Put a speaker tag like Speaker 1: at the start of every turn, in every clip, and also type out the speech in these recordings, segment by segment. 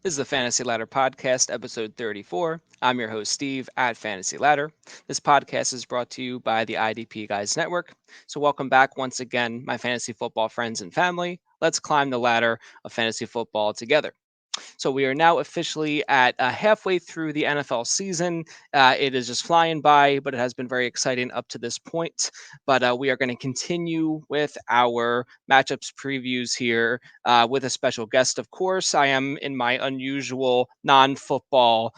Speaker 1: This is the Fantasy Ladder Podcast, episode 34. I'm your host, Steve, at Fantasy Ladder. This podcast is brought to you by the IDP Guys Network. So, welcome back once again, my fantasy football friends and family. Let's climb the ladder of fantasy football together. So we are now officially at halfway through the NFL season. It is just flying by, but it has been very exciting up to this point. But we are going to continue with our matchups previews here with a special guest, of course. I am in my unusual non football.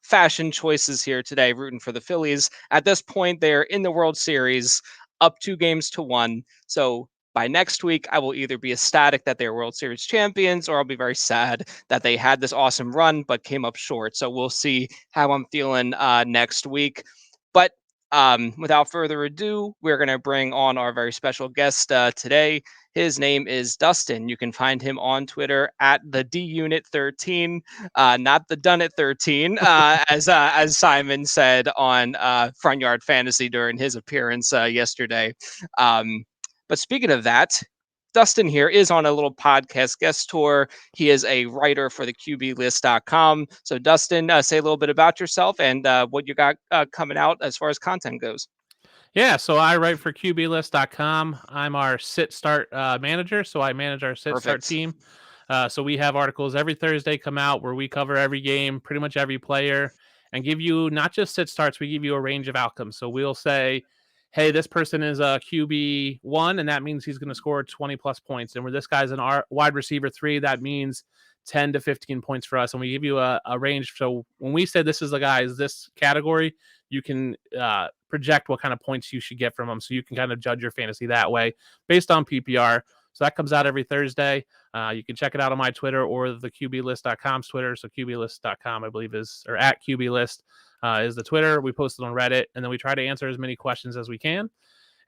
Speaker 1: Fashion choices here today, rooting for the Phillies. At this point, they're in the World Series, up 2 games to 1. So by next week, I will either be ecstatic that they're World Series champions or I'll be very sad that they had this awesome run but came up short. So we'll see how I'm feeling next week. But without further ado, we're going to bring on our very special guest today. His name is Dustin. You can find him on Twitter at the DUnit13, not the Done It 13, as Simon said on Front Yard Fantasy during his appearance yesterday. But speaking of that, Dustin here is on a little podcast guest tour. He is a writer for the QBlist.com. So, Dustin, say a little bit about yourself and what you got coming out as far as content goes.
Speaker 2: Yeah, so I write for QBlist.com. I'm our sit start manager, so I manage our sit start
Speaker 1: Perfect.
Speaker 2: team. So we have articles every Thursday come out where we cover every game, pretty much every player, and give you not just sit starts, we give you a range of outcomes. So we'll say, hey, this person is a QB1, and that means he's going to score 20 plus points. And where this guy's an wide receiver 3, that means 10 to 15 points for us. And we give you a range. So when we say this is the guy, is this category, you can project what kind of points you should get from them. So you can kind of judge your fantasy that way based on PPR. So that comes out every Thursday. You can check it out on my Twitter or the QBlist.com's Twitter. So QBlist.com, I believe, or at QBlist is the Twitter. We post it on Reddit, and then we try to answer as many questions as we can.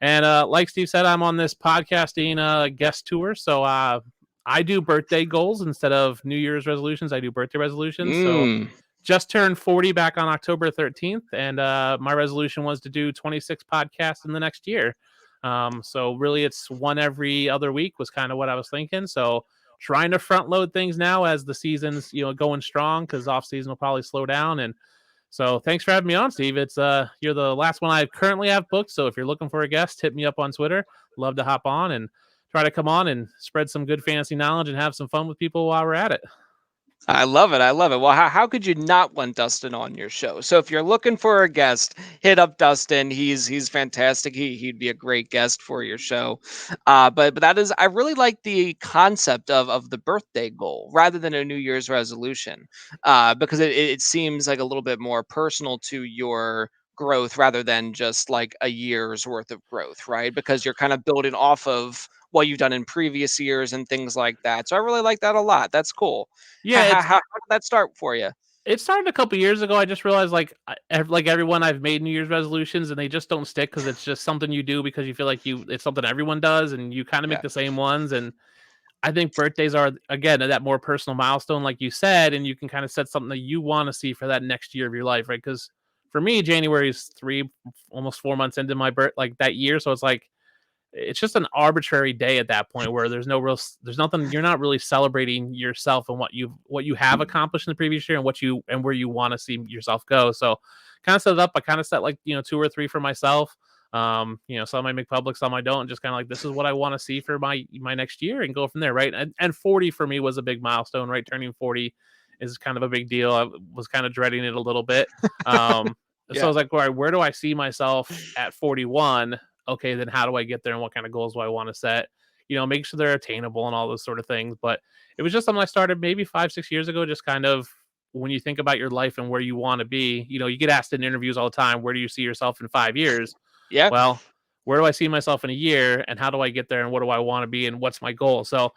Speaker 2: And like Steve said, I'm on this podcasting guest tour. So I do birthday goals instead of New Year's resolutions. I do birthday resolutions. So
Speaker 1: Mm.
Speaker 2: just turned 40 back on October 13th, and my resolution was to do 26 podcasts in the next year. So really, it's one every other week was kind of what I was thinking. So trying to front load things now as the season's going strong because off season will probably slow down. And so thanks for having me on, Steve. It's you're the last one I currently have booked. So if you're looking for a guest, hit me up on Twitter. Love to hop on and try to come on and spread some good fantasy knowledge and have some fun with people while we're at it.
Speaker 1: I love it. I love it. Well, how could you not want Dustin on your show? So if you're looking for a guest, hit up Dustin. He's fantastic. He'd be a great guest for your show. But that is, I really like the concept of the birthday goal rather than a New Year's resolution, because it seems like a little bit more personal to your growth rather than just like a year's worth of growth, right? Because you're kind of building off of what you've done in previous years and things like that. So I really like that a lot. That's cool. How,
Speaker 2: Yeah,
Speaker 1: how,
Speaker 2: it's
Speaker 1: how did that start for you?
Speaker 2: it started a couple years ago. I just realized, like everyone, I've made New Year's resolutions, and they just don't stick because it's just something you do because you feel like it's something everyone does, and you kind of make
Speaker 1: Yeah.
Speaker 2: the same ones. And I think birthdays are again that more personal milestone, like you said, and you can kind of set something that you want to see for that next year of your life, right? Because for me, January is almost 4 months into my birth, like that year, so it's like it's just an arbitrary day at that point where there's nothing, you're not really celebrating yourself and what you have accomplished in the previous year and where you want to see yourself go. So kind of set it up. I kind of set like 2 or 3 for myself. Some I make public, some I don't. Just kind of like, this is what I want to see for my next year and go from there, right? And 40 for me was a big milestone, right? Turning 40 is kind of a big deal. I was kind of dreading it a little bit. um so I
Speaker 1: Yeah.
Speaker 2: was like, all right, where do I see myself at 41? Okay, then how do I get there and what kind of goals do I want to set? Make sure they're attainable and all those sort of things. But it was just something I started maybe 5, 6 years ago, just kind of when you think about your life and where you want to be, you get asked in interviews all the time, where do you see yourself in 5 years?
Speaker 1: Yeah.
Speaker 2: Well, where do I see myself in a year and how do I get there and what do I want to be and what's my goal? So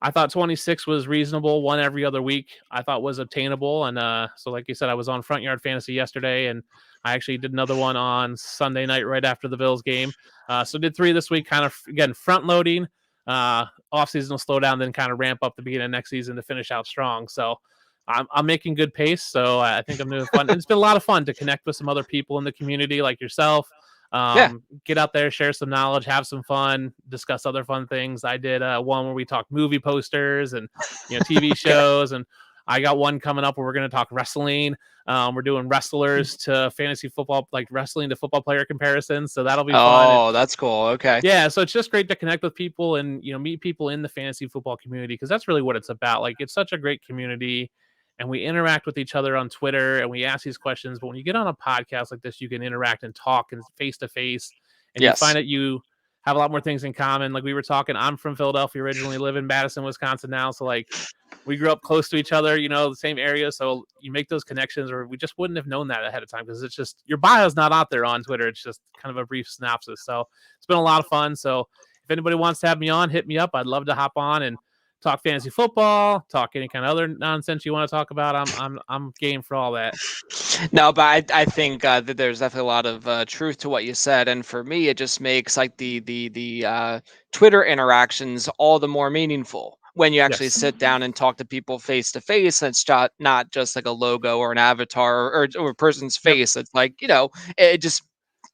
Speaker 2: I thought 26 was reasonable, one every other week. I thought was obtainable. And so like you said, I was on Front Yard Fantasy yesterday and I actually did another one on Sunday night right after the Bills game. So did 3 this week, kind of again front loading. Off season will slow down, then kind of ramp up the beginning of next season to finish out strong. So I'm making good pace. So I think I'm doing fun. And it's been a lot of fun to connect with some other people in the community like yourself.
Speaker 1: Yeah.
Speaker 2: Get out there, share some knowledge, have some fun, discuss other fun things. I did one where we talked movie posters and TV
Speaker 1: Okay.
Speaker 2: shows, and I got one coming up where we're going to talk wrestling. We're doing wrestlers to fantasy football, like wrestling to football player comparisons. So that'll be fun.
Speaker 1: Oh, that's cool. Okay.
Speaker 2: Yeah, so it's just great to connect with people and meet people in the fantasy football community, because that's really what it's about. Like, it's such a great community, and we interact with each other on Twitter and we ask these questions. But when you get on a podcast like this, you can interact and talk and face to face, and you find
Speaker 1: Yes.
Speaker 2: that you have a lot more things in common. Like we were talking, I'm from Philadelphia originally, live in Madison, Wisconsin now, so like we grew up close to each other, the same area. So you make those connections, or we just wouldn't have known that ahead of time, because it's just your bio's not out there on Twitter. It's just kind of a brief synopsis. So it's been a lot of fun. So if anybody wants to have me on, hit me up. I'd love to hop on and talk fantasy football, talk any kind of other nonsense you want to talk about. I'm game for all that.
Speaker 1: No, but I think that there's definitely a lot of truth to what you said, and for me, it just makes like the Twitter interactions all the more meaningful when you actually
Speaker 2: Yes.
Speaker 1: sit down and talk to people face to face. And it's not just like a logo or an avatar or a person's
Speaker 2: Yep.
Speaker 1: face. It's like it just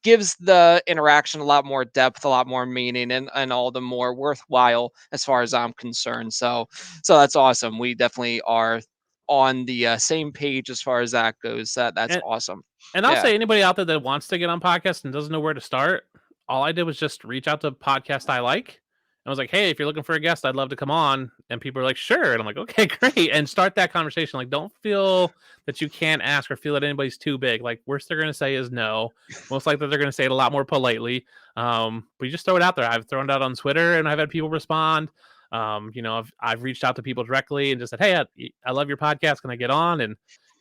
Speaker 1: gives the interaction a lot more depth, a lot more meaning, and all the more worthwhile as far as I'm concerned. So that's awesome. We definitely are on the same page as far as that goes. That's
Speaker 2: And
Speaker 1: awesome.
Speaker 2: And I'll
Speaker 1: Yeah.
Speaker 2: say, anybody out there that wants to get on podcast and doesn't know where to start, all I did was just reach out to a podcast I like. I was like, hey, if you're looking for a guest, I'd love to come on. And people are like, sure. And I'm like, okay, great. And start that conversation. Like, don't feel that you can't ask or feel that anybody's too big. Like, worst they're going to say is no. Most likely they're going to say it a lot more politely. But you just throw it out there. I've thrown it out on Twitter and I've had people respond. I've reached out to people directly and just said, hey, I love your podcast. Can I get on? And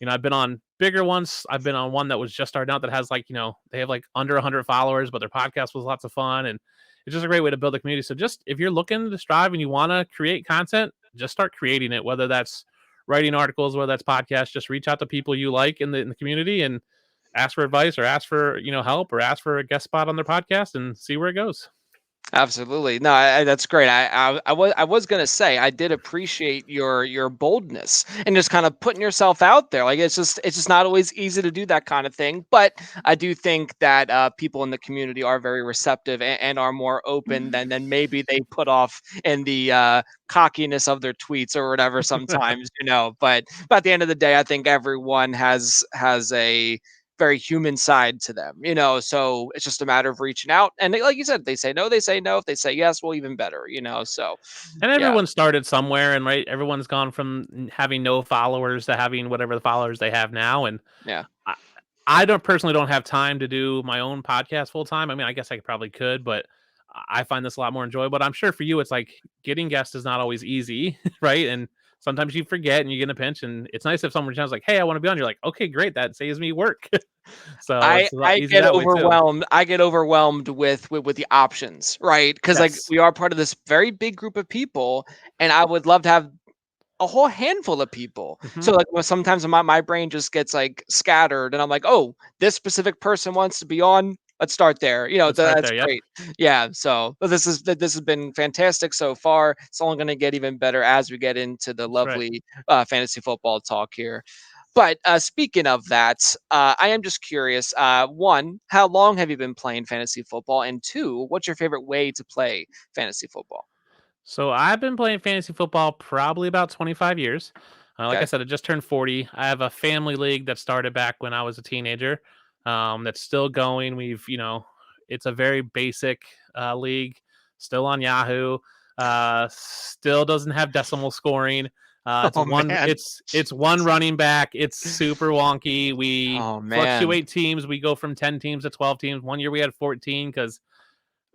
Speaker 2: I've been on bigger ones. I've been on one that was just starting out that has like, they have like under 100 followers, but their podcast was lots of fun. And it's just a great way to build a community. So just if you're looking to strive and you want to create content, just start creating it, whether that's writing articles, whether that's podcasts, just reach out to people you like in the community and ask for advice, or ask for, help, or ask for a guest spot on their podcast and see where it goes.
Speaker 1: Absolutely. No, that's great. I was gonna say I did appreciate your boldness and just kind of putting yourself out there. Like it's just not always easy to do that kind of thing. But I do think that people in the community are very receptive and are more open than maybe they put off in the cockiness of their tweets or whatever sometimes. But at the end of the day, I think everyone has a very human side to them. So it's just a matter of reaching out. And like you said, they say no, they say no. If they say yes, well, even better. So
Speaker 2: And
Speaker 1: yeah.
Speaker 2: everyone started somewhere, and right, everyone's gone from having no followers to having whatever the followers they have now. And
Speaker 1: Yeah.
Speaker 2: I, I don't personally don't have time to do my own podcast full time. I mean, I guess I probably could, but I find this a lot more enjoyable. But I'm sure for you, it's like getting guests is not always easy, right? And sometimes you forget and you get in a pinch, and it's nice if someone reaches like, "Hey, I want to be on." You're like, "Okay, great, that saves me work." So
Speaker 1: I
Speaker 2: it's a lot
Speaker 1: I
Speaker 2: easier
Speaker 1: get
Speaker 2: that way too.
Speaker 1: overwhelmed. I get overwhelmed with the options, right? Because like
Speaker 2: Yes.
Speaker 1: we are part of this very big group of people, and I would love to have a whole handful of people.
Speaker 2: Hmm.
Speaker 1: So like sometimes my brain just gets like scattered and I'm like, oh, this specific person wants to be on. Let's start there.
Speaker 2: Let's start
Speaker 1: That's
Speaker 2: there. Yep.
Speaker 1: great. Yeah. So but this has been fantastic so far. It's only going to get even better as we get into the
Speaker 2: That's right.
Speaker 1: lovely fantasy football talk here. But speaking of that, I am just curious. One, how long have you been playing fantasy football? And two, what's your favorite way to play fantasy football?
Speaker 2: So I've been playing fantasy football probably about 25 years. Like I
Speaker 1: Okay.
Speaker 2: said, I just turned 40. I have a family league that started back when I was a teenager. That's still going. It's a very basic league, still on Yahoo. Still doesn't have decimal scoring. It's
Speaker 1: Oh
Speaker 2: one.
Speaker 1: man.
Speaker 2: It's one running back. It's super wonky. We
Speaker 1: Oh man.
Speaker 2: fluctuate teams. We go from 10 teams to 12 teams. One year we had 14 because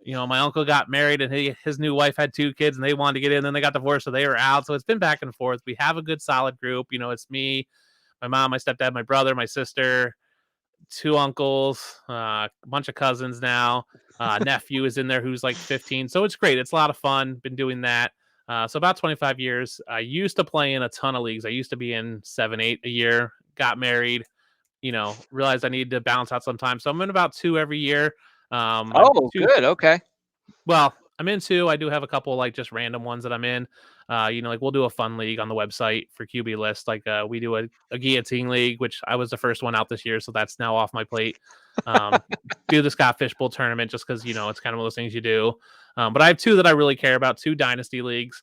Speaker 2: my uncle got married and his new wife had two kids and they wanted to get in. Then they got divorced, so they were out. So it's been back and forth. We have a good solid group. It's me, my mom, my stepdad, my brother, my sister, two uncles, a bunch of cousins now. Nephew is in there who's like 15. So it's great. It's a lot of fun. Been doing that. So about 25 years. I used to play in a ton of leagues. I used to be in 7, 8 a year. Got married. Realized I needed to balance out some time. So I'm in about 2 every year. I'm
Speaker 1: Oh,
Speaker 2: two
Speaker 1: good. Okay.
Speaker 2: well, I'm in 2. I do have a couple like just random ones that I'm in. Like we'll do a fun league on the website for QB list. Like we do a guillotine league, which I was the first one out this year, so that's now off my plate. Um, do the Scott Fishbowl tournament just because it's kind of one of those things you do. But I have two that I really care about, two dynasty leagues,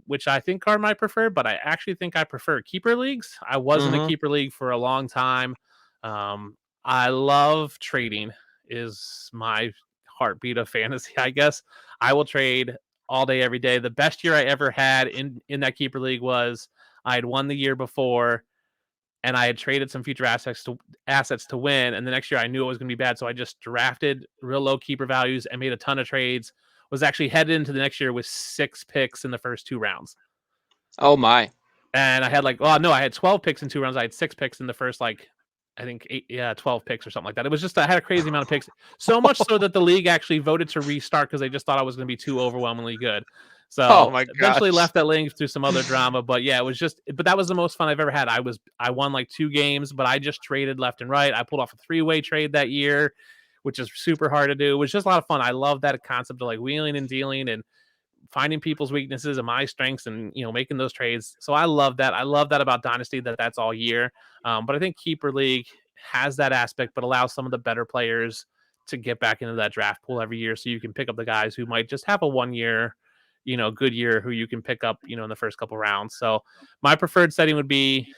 Speaker 2: which I think are my preferred. But I actually think I prefer keeper leagues. I was in a
Speaker 1: Hmm.
Speaker 2: keeper league for a long time. I love trading. Is my heartbeat of fantasy, I guess. I will trade all day, every day. The best year I ever had in that keeper league was I had won the year before, and I had traded some future assets to win. And the next year I knew it was going to be bad, so I just drafted real low keeper values and made a ton of trades. Was actually headed into the next year with 6 picks in the first 2 rounds.
Speaker 1: Oh my.
Speaker 2: And I had I had 12 picks in 2 rounds. I had 6 picks in the first, I think 12 picks or something like that. It was just, I had a crazy amount of picks. So much so that the league actually voted to restart because they just thought I was going to be too overwhelmingly good.
Speaker 1: Oh
Speaker 2: So
Speaker 1: my
Speaker 2: eventually
Speaker 1: gosh.
Speaker 2: left that league through some other drama. But yeah, but that was the most fun I've ever had. I won like 2 games, but I just traded left and right. I pulled off a 3-way trade that year, which is super hard to do. It was just a lot of fun. I love that concept of like wheeling and dealing and finding people's weaknesses and my strengths and making those trades. So I love that. I love that about Dynasty, that's all year. But I think Keeper League has that aspect, but allows some of the better players to get back into that draft pool every year, so you can pick up the guys who might just have a 1 year, good year, who you can pick up, in the first couple rounds. So my preferred setting would be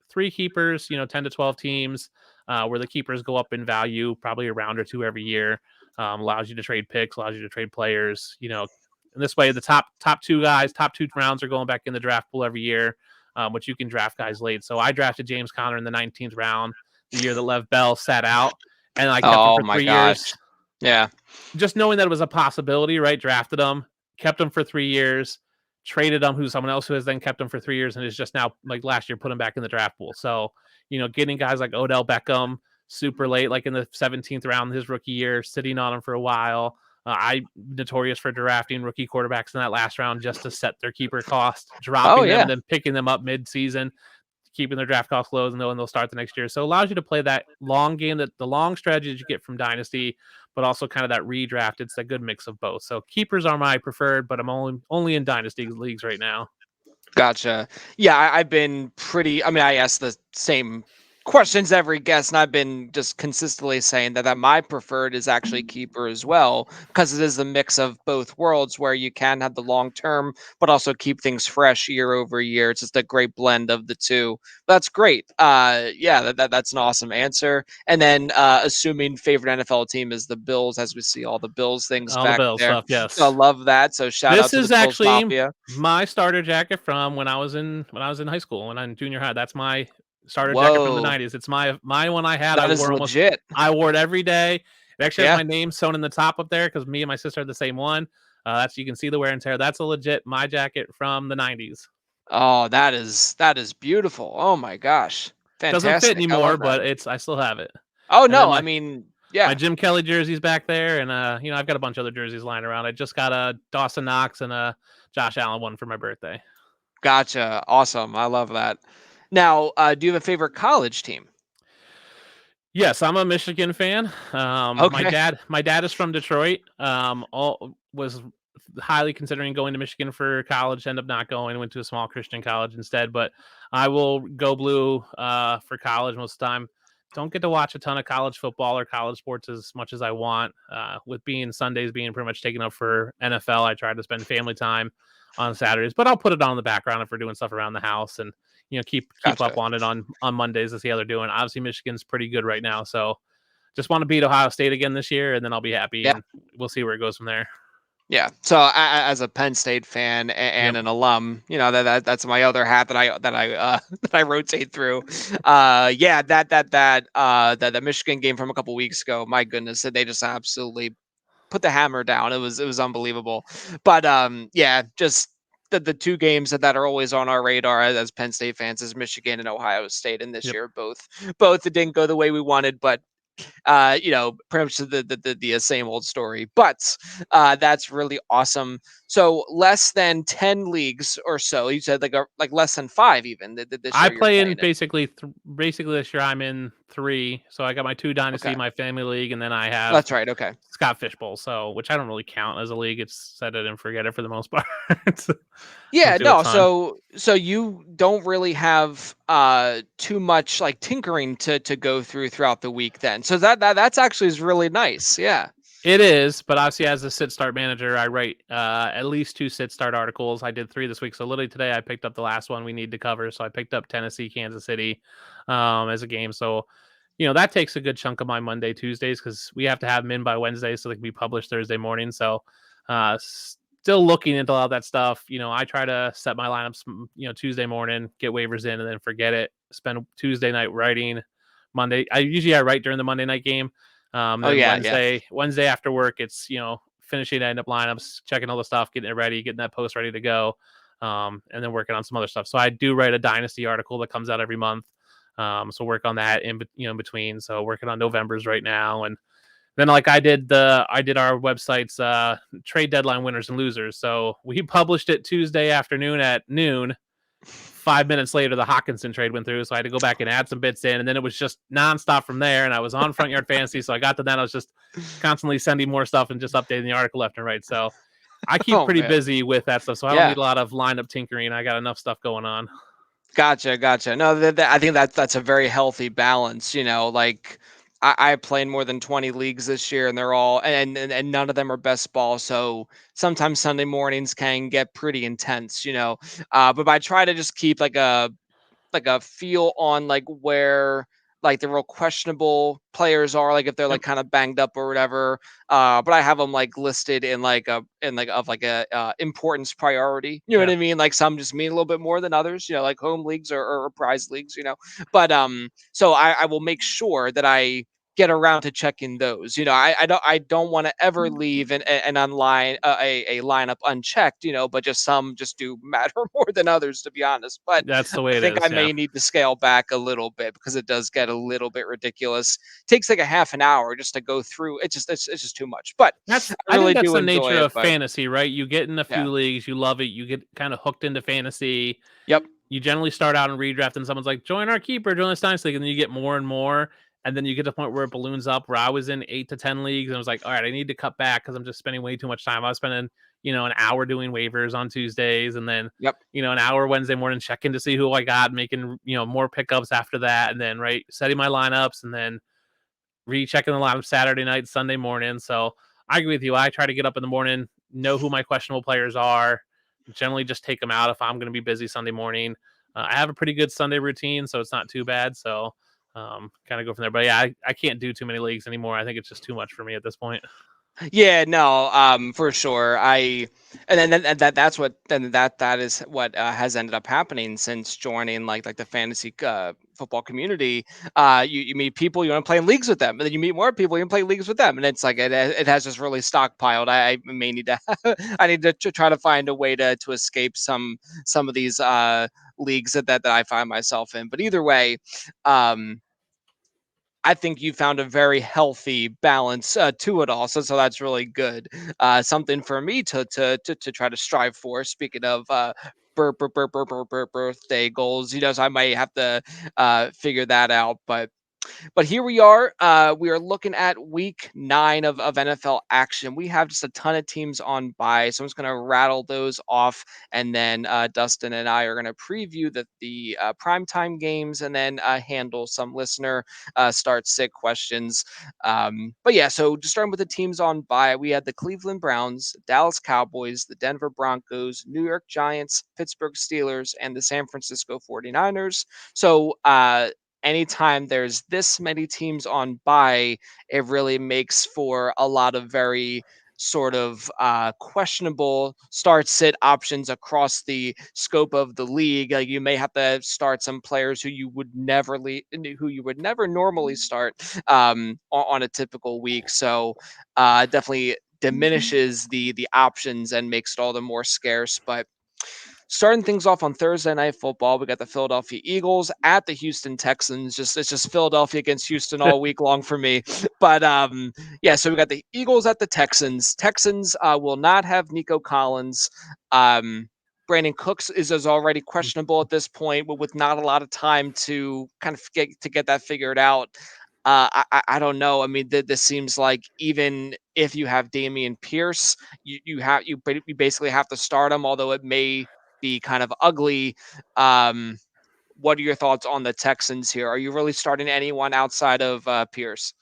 Speaker 2: 3 keepers, 10 to 12 teams, where the keepers go up in value probably a round or two every year. Allows you to trade picks, allows you to trade players, and this way the top 2 guys, top 2 rounds are going back in the draft pool every year, which you can draft guys late. So I drafted James Conner in the 19th round, the year that Lev Bell sat out, and I kept him
Speaker 1: Oh
Speaker 2: for
Speaker 1: my
Speaker 2: 3 years,
Speaker 1: gosh. Yeah.
Speaker 2: just knowing that it was a possibility, right? Drafted him, kept him for 3 years, traded him, who's someone else who has then kept him for 3 years and is just now, like last year, put him back in the draft pool. So, getting guys like Odell Beckham super late, like in the 17th round his rookie year, sitting on him for a while. I notorious for drafting rookie quarterbacks in that last round just to set their keeper cost,
Speaker 1: Oh
Speaker 2: dropping them
Speaker 1: yeah.
Speaker 2: and then picking them up mid-season, keeping their draft costs low and knowing they'll start the next year. So it allows you to play that long game, that the long strategies you get from Dynasty, but also kind of that redraft. It's a good mix of both. So keepers are my preferred, but I'm only in Dynasty leagues right now.
Speaker 1: Gotcha. Yeah, I've been pretty. I mean, I asked the same questions every guest, and I've been just consistently saying that my preferred is actually keeper as well, because it is the mix of both worlds where you can have the long term, but also keep things fresh year over year. It's just a great blend of the two. That's great. Yeah, that's an awesome answer. And then, assuming favorite NFL team is the Bills, as we see all the Bills things
Speaker 2: All the
Speaker 1: back
Speaker 2: Bills
Speaker 1: there.
Speaker 2: stuff,
Speaker 1: I
Speaker 2: yes.
Speaker 1: love that. So shout out
Speaker 2: This
Speaker 1: to the
Speaker 2: is
Speaker 1: Bills
Speaker 2: actually
Speaker 1: Mafia.
Speaker 2: my starter jacket from when I was in high school, when I'm in junior high. That's my starter jacket from the
Speaker 1: Whoa.
Speaker 2: 90s. It's my one I had.
Speaker 1: That is legit.
Speaker 2: I wore it every day. It actually has
Speaker 1: Yeah.
Speaker 2: my name sewn in the top up there because me and my sister are the same one. That's, you can see the wear and tear. That's a legit my jacket from the 90s.
Speaker 1: Oh, that is beautiful. Oh my gosh.
Speaker 2: Doesn't fit
Speaker 1: Fantastic. I
Speaker 2: anymore,
Speaker 1: love that.
Speaker 2: but I still have it.
Speaker 1: Oh
Speaker 2: And then
Speaker 1: no, I
Speaker 2: my
Speaker 1: mean,
Speaker 2: my
Speaker 1: yeah.
Speaker 2: Jim Kelly jersey's back there, and I've got a bunch of other jerseys lying around. I just got a Dawson Knox and a Josh Allen one for my birthday.
Speaker 1: Gotcha. Awesome. I love that. Now, do you have a favorite college team?
Speaker 2: Yes, I'm a Michigan fan. My
Speaker 1: Okay.
Speaker 2: dad is from Detroit. All was highly considering going to Michigan for college. Ended up not going. Went to a small Christian college instead. But I will go blue for college most of the time. Don't get to watch a ton of college football or college sports as much as I want. With being Sundays being pretty much taken up for NFL, I try to spend family time on Saturdays. But I'll put it on in the background if we're doing stuff around the house, and keep up
Speaker 1: Gotcha.
Speaker 2: on it on Mondays to see how they're doing. Obviously, Michigan's pretty good right now, so just want to beat Ohio State again this year, and then I'll be happy,
Speaker 1: Yeah.
Speaker 2: and we'll see where it goes from there.
Speaker 1: Yeah. So as a Penn State fan and
Speaker 2: Yep.
Speaker 1: an alum, that's my other hat that I that I rotate through. Yeah, that Michigan game from a couple weeks ago. My goodness, they just absolutely put the hammer down. It was unbelievable. But yeah, just the two games that are always on our radar as Penn State fans is Michigan and Ohio State, and this
Speaker 2: Yep.
Speaker 1: year both it didn't go the way we wanted, but pretty much the same old story. But that's really awesome. So less than 10 leagues or so. You said like less than 5 even this
Speaker 2: I
Speaker 1: year you're
Speaker 2: play in
Speaker 1: playing in.
Speaker 2: basically this year. I'm in 3. So I got my 2 Dynasty,
Speaker 1: Okay.
Speaker 2: my family league, and then I have
Speaker 1: That's right. Okay.
Speaker 2: Scott Fishbowl, so which I don't really count as a league. It's set it and forget it for the most part.
Speaker 1: Yeah,
Speaker 2: Don't do a
Speaker 1: no,
Speaker 2: ton.
Speaker 1: so you don't really have too much like tinkering to go through throughout the week then. So that's actually is really nice. Yeah.
Speaker 2: It is, but obviously as a sit start manager, I write at least 2 sit start articles. I did 3 this week, so literally today I picked up the last one we need to cover. So I picked up Tennessee, Kansas City as a game. So that takes a good chunk of my Monday, Tuesdays because we have to have them in by Wednesday so they can be published Thursday morning. So still looking into all that stuff. I try to set my lineups, Tuesday morning, get waivers in, and then forget it. Spend Tuesday night writing. I write during the Monday night game.
Speaker 1: Oh
Speaker 2: Then
Speaker 1: yeah, yeah.
Speaker 2: Wednesday after work, it's finishing end up lineups, checking all the stuff, getting it ready, getting that post ready to go, and then working on some other stuff. So I do write a dynasty article that comes out every month. So work on that in between. So working on November's right now, and then like I did our website's trade deadline winners and losers. So we published it Tuesday afternoon at noon. 5 minutes later, the Hawkinson trade went through, so I had to go back and add some bits in, and then it was just nonstop from there. And I was on Front Yard Fantasy, so I got to that. I was just constantly sending more stuff and just updating the article left and right. So I keep
Speaker 1: Oh
Speaker 2: pretty
Speaker 1: man.
Speaker 2: busy with that stuff, so I don't
Speaker 1: Yeah.
Speaker 2: need a lot of lineup tinkering. I got enough stuff going on.
Speaker 1: Gotcha, gotcha. No, I think that's a very healthy balance. Like I played more than 20 leagues this year, and they're all and none of them are best ball. So sometimes Sunday mornings can get pretty intense. But I try to just keep like a feel on like where like the real questionable players are, like if they're like
Speaker 2: Yep.
Speaker 1: kind of banged up or whatever. But I have them like listed in like a importance priority. You know what
Speaker 2: Yeah.
Speaker 1: I mean? Like some just mean a little bit more than others. Like home leagues or prize leagues. But so I will make sure that I get around to checking those. I don't want to ever leave an online a lineup unchecked. But just some just do matter more than others, to be honest. But
Speaker 2: That's the way
Speaker 1: I
Speaker 2: it
Speaker 1: think
Speaker 2: is.
Speaker 1: I
Speaker 2: Yeah.
Speaker 1: may need to scale back a little bit because it does get a little bit ridiculous. Takes like a half an hour just to go through. It's just too much. But I
Speaker 2: I think
Speaker 1: really
Speaker 2: that's
Speaker 1: do
Speaker 2: the
Speaker 1: enjoy
Speaker 2: nature
Speaker 1: it.
Speaker 2: of
Speaker 1: But
Speaker 2: fantasy, right? You get in a
Speaker 1: yeah,
Speaker 2: few leagues, you love it, you get kind of hooked into fantasy.
Speaker 1: yep.
Speaker 2: You generally start out in redraft and someone's like, join our keeper, join this dynasty league, and then you get more and more. And then you get to the point where it balloons up, where I was in 8 to 10 leagues and I was like, all right, I need to cut back because I'm just spending way too much time. I was spending, an hour doing waivers on Tuesdays and then,
Speaker 1: Yep.
Speaker 2: an hour Wednesday morning checking to see who I got, making, more pickups after that. And then, right, setting my lineups and then rechecking the lineup Saturday night, Sunday morning. So I agree with you. I try to get up in the morning, know who my questionable players are, generally just take them out if I'm going to be busy Sunday morning. I have a pretty good Sunday routine, so it's not too bad. So kind of go from there. But yeah, I can't do too many leagues anymore. I think it's just too much for me at this point.
Speaker 1: Yeah, no, for sure. And that's what, and that is what has ended up happening since joining like the fantasy football community. You meet people, you want to play in leagues with them, and then you meet more people, you want to play leagues with them, and it's like it has just really stockpiled. I may need to I need to try to find a way to escape some of these leagues that I find myself in. But either way, um I think you found a very healthy balance to it all. So that's really good. Something for me to try to strive for. Speaking of birthday goals, so I might have to figure that out. But here we are. We are looking at week 9 of NFL action. We have just a ton of teams on bye, so I'm just going to rattle those off, and then Dustin and I are going to preview the primetime games, and then handle some listener start sick questions. But yeah, so just starting with the teams on bye, we had the Cleveland Browns, Dallas Cowboys, the Denver Broncos, New York Giants, Pittsburgh Steelers, and the San Francisco 49ers. So anytime there's this many teams on bye, it really makes for a lot of very sort of questionable start sit options across the scope of the league. You may have to start some players who you would never normally start on a typical week. So definitely diminishes the options and makes it all the more scarce. But starting things off on Thursday Night Football, we got the Philadelphia Eagles at the Houston Texans. It's just Philadelphia against Houston all week long for me. But yeah, so we got the Eagles at the Texans. Texans will not have Nico Collins. Um, Brandon Cooks is already questionable at this point, with not a lot of time to kind of get that figured out. I don't know. I mean, this seems like even if you have Damian Pierce, you basically have to start him, although it may be kind of ugly. Um, what are your thoughts on the Texans here? Are you really starting anyone outside of Pierce?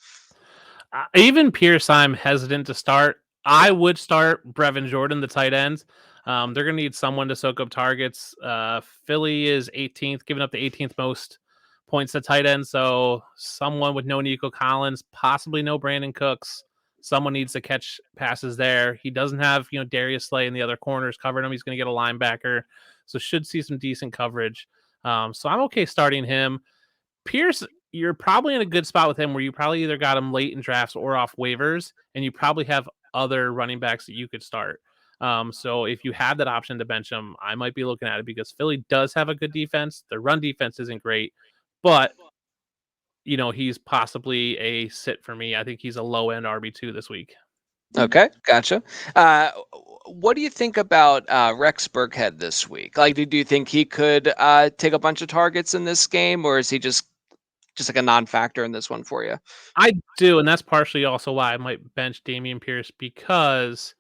Speaker 2: Even Pierce, I'm hesitant to start. I would start Brevin Jordan, the tight ends. They're going to need someone to soak up targets. Philly is 18th, giving up the 18th most points to tight end. So someone with no Nico Collins, possibly no Brandon Cooks. Someone needs to catch passes there. He doesn't have, Darius Slay in the other corners covering him. He's going to get a linebacker, so should see some decent coverage. So I'm okay starting him. Pierce, you're probably in a good spot with him where you probably either got him late in drafts or off waivers, and you probably have other running backs that you could start. So if you have that option to bench him, I might be looking at it because Philly does have a good defense. The run defense isn't great, but he's possibly a sit for me. I think he's a low end RB2 this week.
Speaker 1: Okay, gotcha. What do you think about Rex Burkhead this week? Like, do you think he could take a bunch of targets in this game, or is he just like a non-factor in this one for you?
Speaker 2: I do, and that's partially also why I might bench Damian Pierce because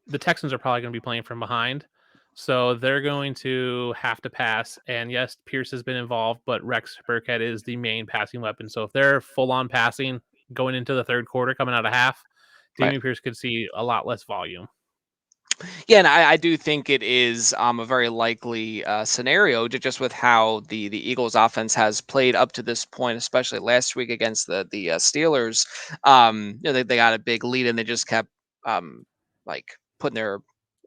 Speaker 2: the Texans are probably going to be playing from behind. So they're going to have to pass. And yes, Pierce has been involved, but Rex Burkhead is the main passing weapon. So if they're full on passing going into the third quarter, coming out of half,
Speaker 1: Right.
Speaker 2: Damian Pierce could see a lot less volume.
Speaker 1: Yeah, and I do think it is a very likely scenario, just with how the Eagles' offense has played up to this point, especially last week against the Steelers. They got a big lead and they just kept like putting their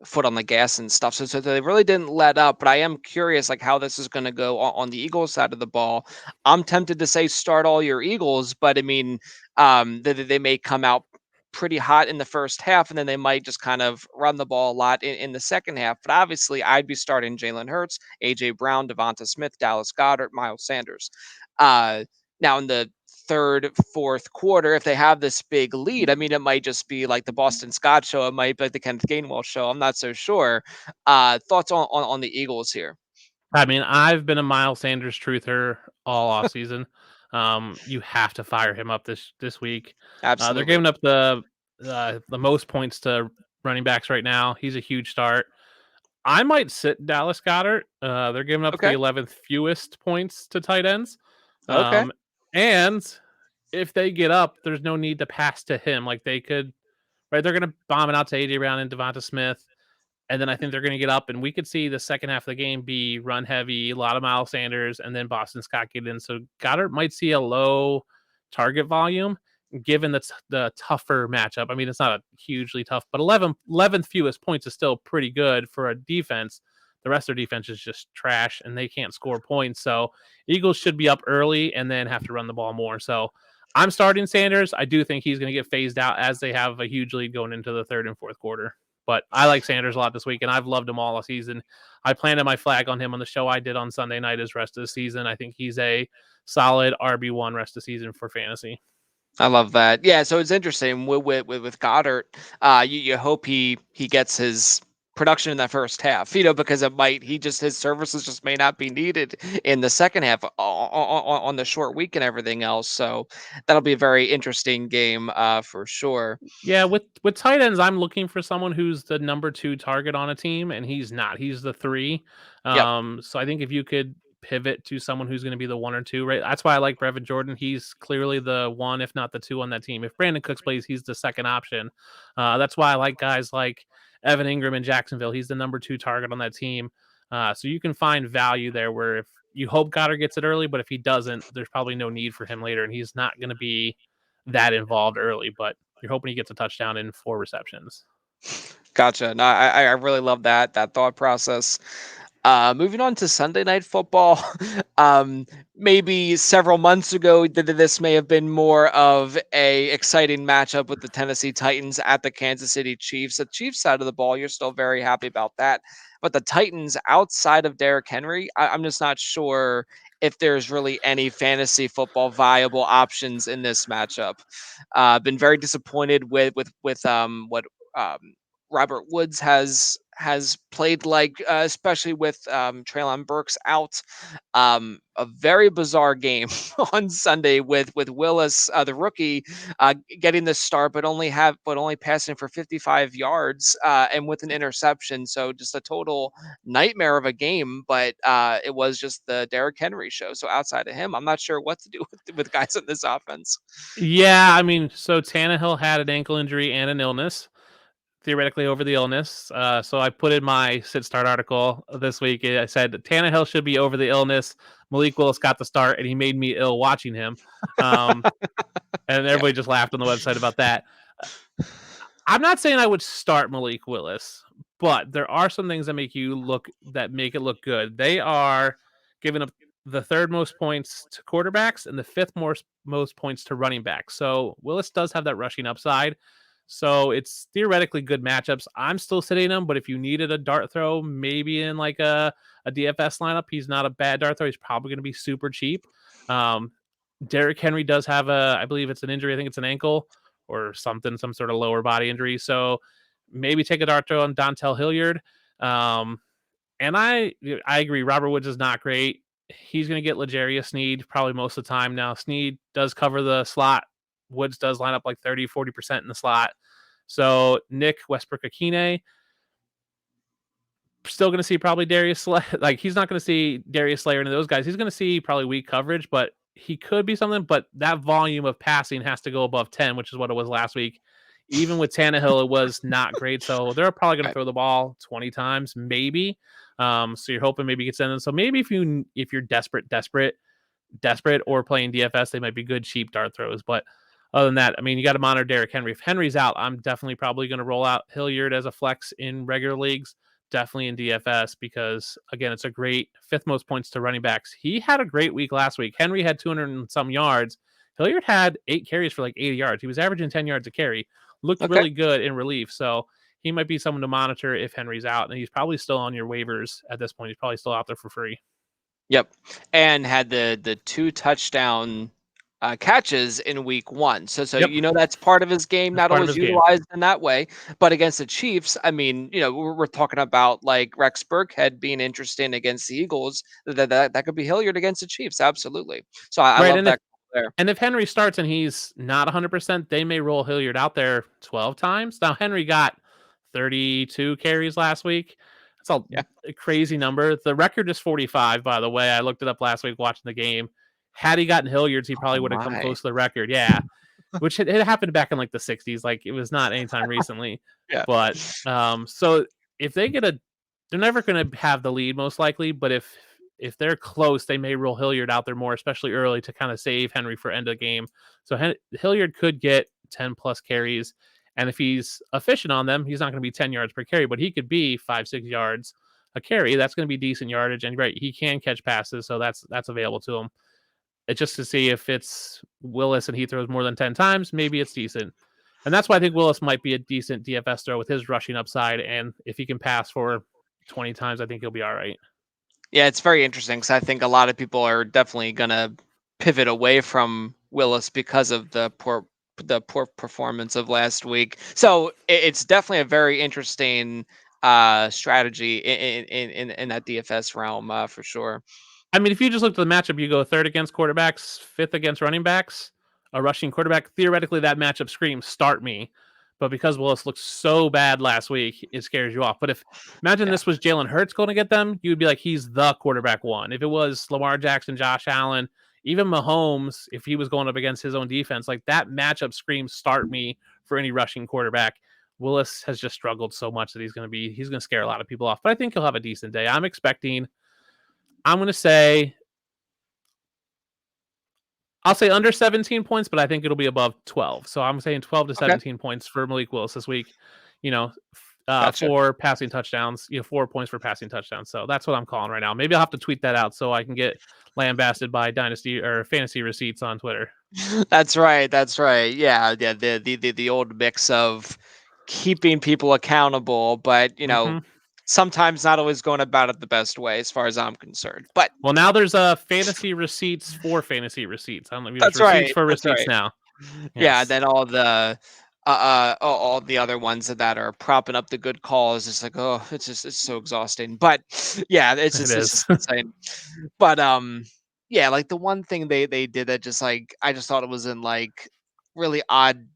Speaker 1: foot on the gas and stuff. So they really didn't let up. But I am curious, like how this is going to go on the Eagles side of the ball. I'm tempted to say start all your Eagles, but I mean, they may come out pretty hot in the first half, and then they might just kind of run the ball a lot in the second half. But obviously, I'd be starting Jalen Hurts, AJ Brown, Devonta Smith, Dallas Goddard, Miles Sanders. Now in the third, fourth quarter, if they have this big lead, I mean, it might just be like the Boston Scott show. It might be like the Kenneth Gainwell show. I'm not so sure. Thoughts on the Eagles here?
Speaker 2: I mean, I've been a Miles Sanders truther all off season. You have to fire him up this week. They're
Speaker 1: Absolutely.
Speaker 2: giving up the most points to running backs right now. He's a huge start. I might sit Dallas Goddard. They're giving up the
Speaker 1: Okay.
Speaker 2: 11th fewest points to tight ends.
Speaker 1: Okay.
Speaker 2: And if they get up, there's no need to pass to him. Like they could, right? They're going to bomb it out to AJ Brown and Devonta Smith. And then I think they're going to get up, and we could see the second half of the game be run heavy, a lot of Miles Sanders, and then Boston Scott get in. So Goddard might see a low target volume given the tougher matchup. I mean, it's not a hugely tough, but 11th fewest points is still pretty good for a defense. The rest of their defense is just trash, and they can't score points. So Eagles should be up early and then have to run the ball more. So I'm starting Sanders. I do think he's going to get phased out as they have a huge lead going into the third and fourth quarter. But I like Sanders a lot this week, and I've loved him all season. I planted my flag on him on the show I did on Sunday night as rest of the season. I think he's a solid RB1 rest of the season for fantasy.
Speaker 1: I love that. Yeah, so it's interesting with Goddard. You hope he gets his production in that first half, because it might his services just may not be needed in the second half on the short week and everything else. So that'll be a very interesting game for sure.
Speaker 2: Yeah, with tight ends, I'm looking for someone who's the number 2 target on a team, and he's not. He's the 3.
Speaker 1: Yep.
Speaker 2: So I think if you could pivot to someone who's going to be the 1 or 2, right? That's why I like Brevin Jordan. He's clearly the 1, if not the 2 on that team. If Brandon Cooks plays, he's the second option. That's why I like guys like Evan Ingram in Jacksonville. He's the number 2 target on that team. So you can find value there where if you hope Goddard gets it early, but if he doesn't, there's probably no need for him later, and he's not going to be that involved early. But you're hoping he gets a touchdown in 4 receptions.
Speaker 1: Gotcha. No, I really love that thought process. Moving on to Sunday Night Football. Maybe several months ago, this may have been more of a exciting matchup with the Tennessee Titans at the Kansas City Chiefs. The Chiefs side of the ball, you're still very happy about that, but the Titans, outside of Derrick Henry, I'm just not sure if there's really any fantasy football viable options in this matchup. Been very disappointed with what um, Robert Woods has has played like, especially with Treylon Burks out, a very bizarre game on Sunday with Willis, the rookie, getting the start, but only passing for 55 yards and with an interception. So just a total nightmare of a game. But it was just the Derrick Henry show. So outside of him, I'm not sure what to do with guys in this offense.
Speaker 2: Yeah, I mean, so Tannehill had an ankle injury and an illness, theoretically over the illness. So I put in my sit start article this week. I said Tannehill should be over the illness. Malik Willis got the start, and he made me ill watching him. Um, and
Speaker 1: Yeah.
Speaker 2: everybody just laughed on the website about that. I'm not saying I would start Malik Willis, but there are some things that make it look good. They are giving up the third most points to quarterbacks and the fifth most points to running backs. So Willis does have that rushing upside. So it's theoretically good matchups. I'm still sitting him, but if you needed a dart throw, maybe in like a DFS lineup, he's not a bad dart throw. He's probably going to be super cheap. Um, Derrick Henry does have I believe it's an injury. I think it's an ankle or something, some sort of lower body injury. So maybe take a dart throw on Dontel Hilliard. And I agree. Robert Woods is not great. He's going to get L'Jarius Sneed probably most of the time. Now, Sneed does cover the slot. Woods does line up like 30-40% in the slot. So Nick Westbrook-Akine, still going to see probably Darius Slayer. Like, he's not going to see Darius Slayer and those guys. He's going to see probably weak coverage, but he could be something. But that volume of passing has to go above 10, which is what it was last week. Even with Tannehill, it was not great. So they're probably going to throw the ball 20 times, maybe. So you're hoping maybe he gets in. So maybe if you're desperate, or playing DFS, they might be good cheap dart throws. But other than that, I mean, you got to monitor Derrick Henry. If Henry's out, I'm definitely probably going to roll out Hilliard as a flex in regular leagues, definitely in DFS, because again, it's a great fifth most points to running backs. He had a great week last week. Henry had 200 and some yards. Hilliard had 8 carries for like 80 yards. He was averaging 10 yards a carry. Looked
Speaker 1: Okay.
Speaker 2: really good in relief. So he might be someone to monitor if Henry's out, and he's probably still on your waivers at this point. He's probably still out there for free.
Speaker 1: Yep. And had the 2 touchdown catches in week 1. So
Speaker 2: Yep.
Speaker 1: that's part of his game,
Speaker 2: That's
Speaker 1: not
Speaker 2: part of
Speaker 1: always
Speaker 2: his game.
Speaker 1: utilized in that way. But against the Chiefs, I mean, we're talking about like Rex Burkhead being interesting against the Eagles. That could be Hilliard against the Chiefs, absolutely. So I
Speaker 2: Right.
Speaker 1: love that there.
Speaker 2: And if Henry starts and he's not 100%, they may roll Hilliard out there 12 times. Now, Henry got 32 carries last week. That's
Speaker 1: Yeah.
Speaker 2: a crazy number. The record is 45, by the way. I looked it up last week watching the game. Had he gotten Hilliards, he probably
Speaker 1: Oh
Speaker 2: would have come
Speaker 1: my.
Speaker 2: close to the record. Yeah. Which it happened back in like the 60s. Like, it was not anytime recently.
Speaker 1: Yeah.
Speaker 2: But so if they they're never going to have the lead most likely. But if they're close, they may roll Hilliard out there more, especially early, to kind of save Henry for end of the game. So Hilliard could get 10 plus carries. And if he's efficient on them, he's not going to be 10 yards per carry, but he could be 5-6 yards a carry. That's going to be decent yardage. And right, he can catch passes, so that's available to him. It's just to see if it's Willis and he throws more than 10 times, maybe it's decent. And that's why I think Willis might be a decent DFS throw with his rushing upside. And if he can pass for 20 times, I think he'll be all right.
Speaker 1: Yeah, it's very interesting because I think a lot of people are definitely going to pivot away from Willis because of the poor performance of last week. So it's definitely a very interesting strategy in that DFS realm for sure.
Speaker 2: I mean, if you just look at the matchup, you go third against quarterbacks, fifth against running backs, a rushing quarterback. Theoretically, that matchup screams start me. But because Willis looked so bad last week, it scares you off. But imagine this was Jalen Hurts going to get them, you would be like, he's the quarterback one. If it was Lamar Jackson, Josh Allen, even Mahomes, if he was going up against his own defense, like that matchup screams start me for any rushing quarterback. Willis has just struggled so much that he's going to scare a lot of people off. But I think he'll have a decent day. I'm going to say, I'll say under 17 points, but I think it'll be above 12. So I'm saying 12 to 17 points for Malik Willis this week.
Speaker 1: Gotcha.
Speaker 2: 4 passing touchdowns, 4 points for passing touchdowns. So that's what I'm calling right now. Maybe I'll have to tweet that out so I can get lambasted by Dynasty or Fantasy Receipts on Twitter.
Speaker 1: That's right. Yeah. The old mix of keeping people accountable, but sometimes not always going about it the best way, as far as I'm concerned. But
Speaker 2: now there's a Fantasy Receipts for Fantasy Receipts. I don't know if
Speaker 1: that's
Speaker 2: receipts
Speaker 1: right.
Speaker 2: for
Speaker 1: That's
Speaker 2: receipts
Speaker 1: right.
Speaker 2: now.
Speaker 1: Yeah. Then all the all the other ones that are propping up the good calls. It's like, oh, it's so exhausting. But yeah,
Speaker 2: It
Speaker 1: it's
Speaker 2: is.
Speaker 1: just insane. But yeah, like the one thing they did that just like I just thought it was in like really odd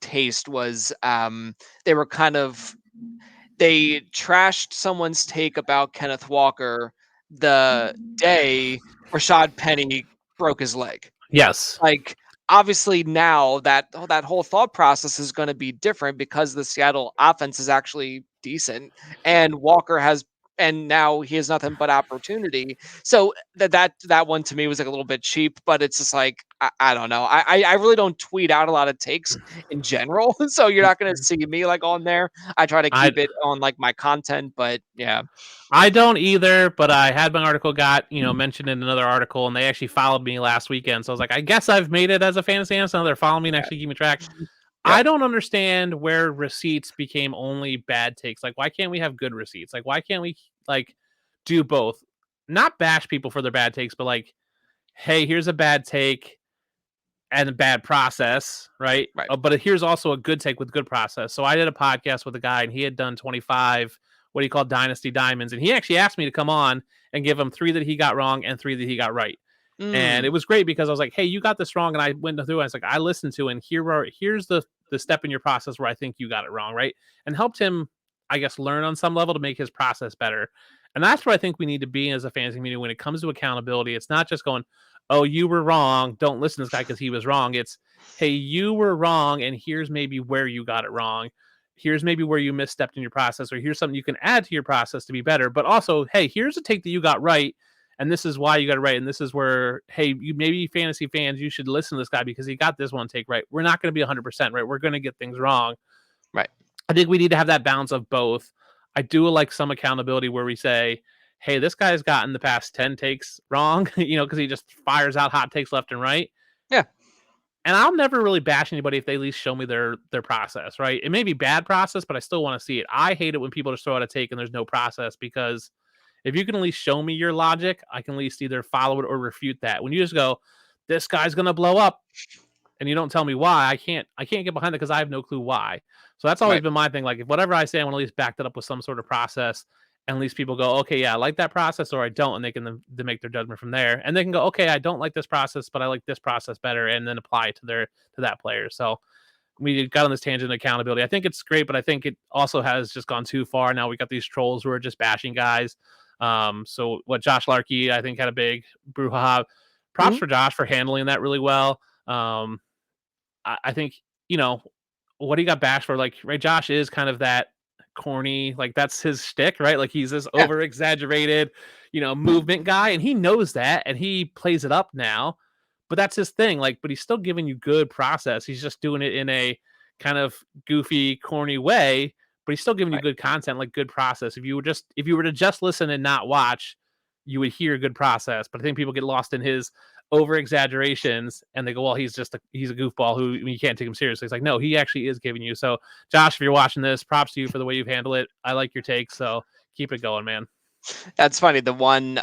Speaker 1: taste was they were kind of they trashed someone's take about Kenneth Walker the day Rashad Penny broke his leg.
Speaker 2: Yes.
Speaker 1: Like, obviously now that whole thought process is gonna be different because the Seattle offense is actually decent, and Walker has and now he has nothing but opportunity. So that one to me was, like, a little bit cheap, but it's just like, I don't know. I really don't tweet out a lot of takes in general, so you're not gonna see me, like, on there. I try to
Speaker 2: I
Speaker 1: keep it on, like, my content, but yeah.
Speaker 2: I don't either, but I had my article got, mentioned in another article, and they actually followed me last weekend. So I was like, I guess I've made it as a fantasy analyst. Now they're following me and
Speaker 1: Yeah.
Speaker 2: actually keep me track. I
Speaker 1: Yep.
Speaker 2: don't understand where receipts became only bad takes. Like, why can't we have good receipts? Like, why can't we like do both? Not bash people for their bad takes, but like, hey, here's a bad take and a bad process, right?
Speaker 1: Right.
Speaker 2: But here's also a good take with good process. So I did a podcast with a guy, and he had done 25 what he called Dynasty Diamonds, and he actually asked me to come on and give him 3 that he got wrong and 3 that he got right. And it
Speaker 1: Mm.
Speaker 2: was great because I was like, "Hey, you got this wrong," and I went through. And I was like, "I listened to, and here's the step in your process where I think you got it wrong, right?" And helped him, I guess, learn on some level to make his process better. And that's where I think we need to be as a fantasy community when it comes to accountability. It's not just going, "Oh, you were wrong. Don't listen to this guy because he was wrong." It's, "Hey, you were wrong, and here's maybe where you got it wrong. Here's maybe where you misstepped in your process, or here's something you can add to your process to be better." But also, "Hey, here's a take that you got right, and this is why you got it right. And this is where, hey, you maybe fantasy fans, you should listen to this guy because he got this one take right. We're not going to be 100% right. We're going to get things wrong."
Speaker 1: Right.
Speaker 2: I think we need to have that balance of both. I do like some accountability where we say, hey, this guy's gotten the past 10 takes wrong, because he just fires out hot takes left and right.
Speaker 1: Yeah.
Speaker 2: And I'll never really bash anybody if they at least show me their process, right? It may be bad process, but I still want to see it. I hate it when people just throw out a take and there's no process, because if you can at least show me your logic, I can at least either follow it or refute that. When you just go, this guy's gonna blow up, and you don't tell me why, I can't get behind it because I have no clue why. So that's always
Speaker 1: Right.
Speaker 2: been my thing. Like, if whatever I say, I want to at least back that up with some sort of process, and at least people go, okay, yeah, I like that process, or I don't, and they can then they make their judgment from there. And they can go, okay, I don't like this process, but I like this process better, and then apply it to that player. So we got on this tangent of accountability. I think it's great, but I think it also has just gone too far. Now we got these trolls who are just bashing guys. So what Josh Larkey, I think, had a big brouhaha. Props
Speaker 1: Mhm.
Speaker 2: for Josh for handling that really well. I think, what he got bashed for, like, right, Josh is kind of that corny, like, that's his shtick, right? Like, he's this
Speaker 1: Yeah.
Speaker 2: over exaggerated, movement guy, and he knows that, and he plays it up now. But that's his thing. Like, but he's still giving you good process. He's just doing it in a kind of goofy, corny way, but he's still giving you
Speaker 1: Right.
Speaker 2: good content, like good process. If you were to just listen and not watch, you would hear good process. But I think people get lost in his over exaggerations, and they go, well, he's a goofball who you can't take him seriously. It's like, no, he actually is giving you. So Josh, if you're watching this, props to you for the way you've handled it. I like your take, so keep it going, man.
Speaker 1: That's funny. The one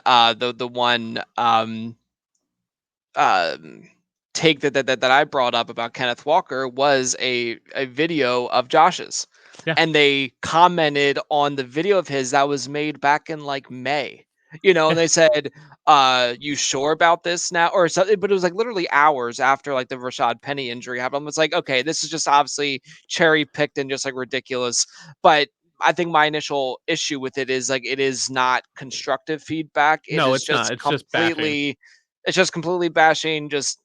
Speaker 1: take that I brought up about Kenneth Walker was a video of Josh's,
Speaker 2: Yeah.
Speaker 1: and they commented on the video of his that was made back in like May. And
Speaker 2: Yeah.
Speaker 1: they said, you sure about this now?" Or something, but it was like literally hours after like the Rashad Penny injury happened. It's like, okay, this is just obviously cherry picked and just like ridiculous. But I think my initial issue with it is like it is not constructive feedback. It
Speaker 2: No,
Speaker 1: is
Speaker 2: it's not.
Speaker 1: just
Speaker 2: It's just bashing.
Speaker 1: completely bashing, just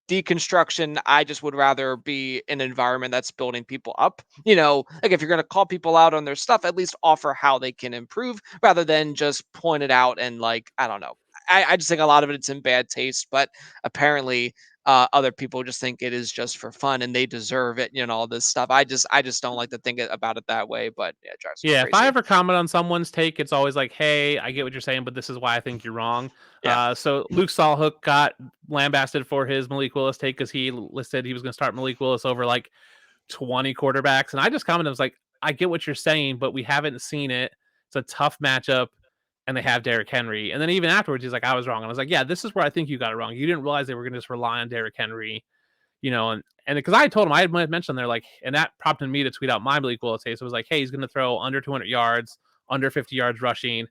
Speaker 1: deconstruction. I just would rather be in an environment that's building people up. Like if you're going to call people out on their stuff, at least offer how they can improve rather than just point it out and like, I don't know. I just think a lot of it's in bad taste, but apparently other people just think it is just for fun and they deserve it, all this stuff. I just don't like to think about it that way, but yeah, it drives me
Speaker 2: Yeah, if I
Speaker 1: crazy.
Speaker 2: ever comment on someone's take, it's always like, "Hey, I get what you're saying, but this is why I think you're wrong."
Speaker 1: Yeah.
Speaker 2: So Luke Sawhook got lambasted for his Malik Willis take because he listed he was going to start Malik Willis over like 20 quarterbacks, and I just commented, I was like, "I get what you're saying, but we haven't seen it. It's a tough matchup, and they have Derrick Henry." And then even afterwards, he's like, "I was wrong," and I was like, "Yeah, this is where I think you got it wrong. You didn't realize they were going to just rely on Derrick Henry." And because I told him, I had mentioned there, like, and that prompted me to tweet out my Malik Willis. So it was like, hey, he's going to throw under 200 yards, under 50 yards rushing,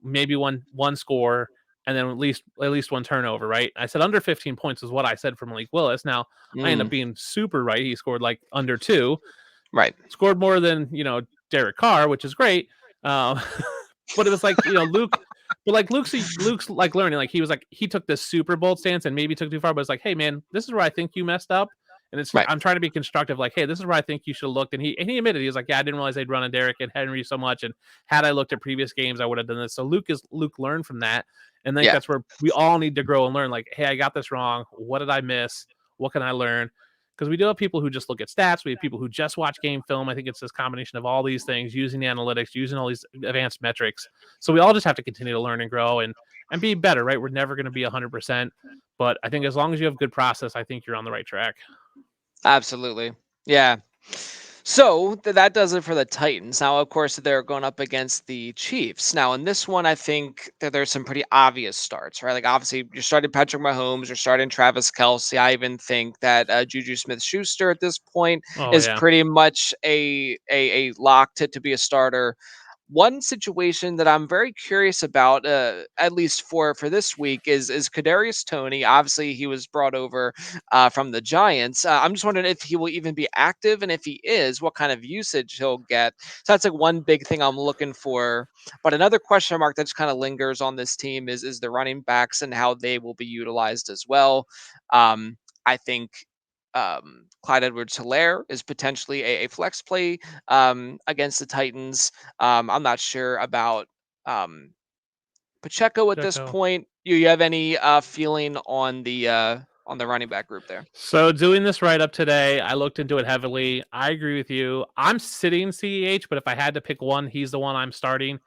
Speaker 2: maybe one score, and then at least one turnover, right? I said under 15 points is what I said for Malik Willis. Now I end up
Speaker 1: Mm,
Speaker 2: being super right. He scored like under two,
Speaker 1: right.
Speaker 2: scored more than Derek Carr, which is great. Um, but it was like Luke, but like Luke's like learning. Like he took this super bold stance and maybe took too far. But it's like, hey man, this is where I think you messed up. And
Speaker 1: Right.
Speaker 2: I'm trying to be constructive. Like, hey, this is where I think you should have looked. And he admitted, he was like, yeah, I didn't realize they'd run on Derek and Henry so much. And had I looked at previous games, I would have done this. So Luke learned from that. And I think
Speaker 1: Yeah.
Speaker 2: that's where we all need to grow and learn. Like, hey, I got this wrong. What did I miss? What can I learn? Because we do have people who just look at stats. We have people who just watch game film. I think it's this combination of all these things, using the analytics, using all these advanced metrics. So we all just have to continue to learn and grow and be better, right? We're never going to be 100%, but I think as long as you have good process, I think you're on the right track.
Speaker 1: Absolutely. Yeah. So that does it for the Titans. Now, of course, they're going up against the Chiefs. Now, in this one, I think that there's some pretty obvious starts, right? Like, obviously, you're starting Patrick Mahomes, you're starting Travis Kelsey. I even think that Juju Smith-Schuster at this point
Speaker 2: Oh
Speaker 1: is
Speaker 2: yeah,
Speaker 1: pretty much a lock to be a starter. One situation that I'm very curious about, at least for this week, is Kadarius Toney. Obviously, he was brought over from the Giants. I'm just wondering if he will even be active, and if he is, what kind of usage he'll get. So that's like one big thing I'm looking for. But another question mark that just kind of lingers on this team is the running backs and how they will be utilized as well. I think Clyde Edwards-Helaire is potentially a flex play against the Titans. I'm not sure about Pacheco at this
Speaker 2: Checo.
Speaker 1: point. You have any feeling on the running back group there?
Speaker 2: So doing this write up today, I looked into it heavily. I agree with you. I'm sitting CEH, but if I had to pick one, he's the one I'm starting.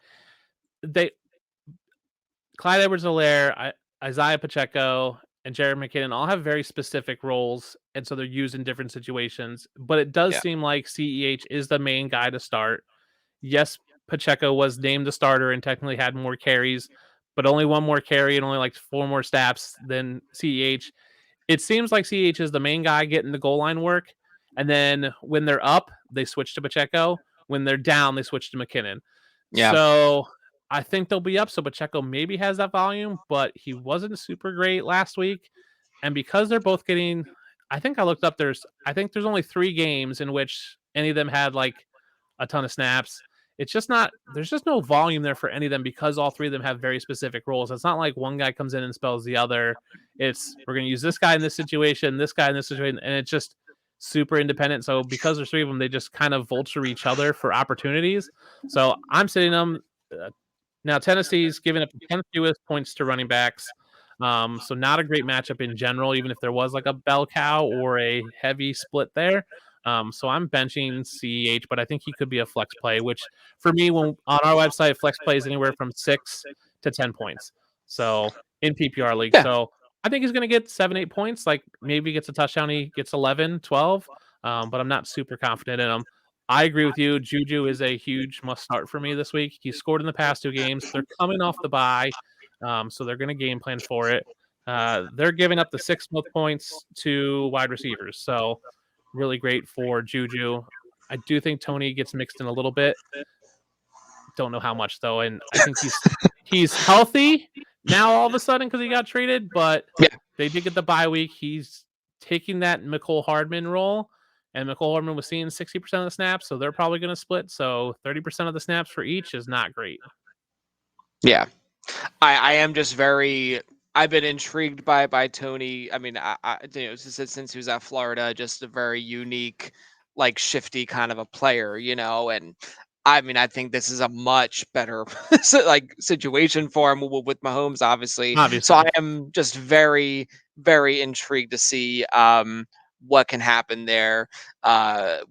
Speaker 2: They Clyde Edwards-Helaire, Isaiah Pacheco, and Jared McKinnon all have very specific roles, and so they're used in different situations. But it does
Speaker 1: Yeah.
Speaker 2: seem like CEH is the main guy to start. Yes, Pacheco was named the starter and technically had more carries, but only one more carry and only like four more snaps than CEH. It seems like CEH is the main guy getting the goal line work, and then when they're up, they switch to Pacheco. When they're down, they switch to McKinnon.
Speaker 1: Yeah.
Speaker 2: So I think they'll be up. So Pacheco maybe has that volume, but he wasn't super great last week. And because they're both getting, I think I looked up. I think there's only 3 games in which any of them had like a ton of snaps. It's just not. There's just no volume there for any of them because all 3 of them have very specific roles. It's not like one guy comes in and spells the other. It's we're going to use this guy in this situation, this guy in this situation, and it's just super independent. So because there's 3 of them, they just kind of vulture each other for opportunities. So I'm sitting them. Now Tennessee's giving up the 10th fewest points to running backs. So not a great matchup in general, even if there was like a bell cow or a heavy split there. So I'm benching CEH, but I think he could be a flex play, which for me, when on our website, flex plays anywhere from 6 to 10 points. So in PPR league.
Speaker 1: Yeah.
Speaker 2: So I think he's going to get 7, 8 points. Like maybe he gets a touchdown, he gets 11, 12. But I'm not super confident in him. I agree with you. Juju is a huge must start for me this week. He scored in the past 2 games. They're coming off the bye, so they're going to game plan for it. They're giving up the 6th most points to wide receivers, so really great for Juju. I do think Toney gets mixed in a little bit. Don't know how much though, and I think he's healthy now all of a sudden because he got traded, but
Speaker 1: Yeah.
Speaker 2: they did get the bye week. He's taking that Mecole Hardman role, and Mecole Hardman was seeing 60% of the snaps, so they're probably going to split. So 30% of the snaps for each is not great.
Speaker 1: Yeah. I am just very. I've been intrigued by Toney. I mean, since he was at Florida, just a very unique, like shifty kind of a player, and I mean, I think this is a much better like situation for him with Mahomes, obviously. So I
Speaker 2: Obviously,
Speaker 1: am just very, very intrigued to see what can happen there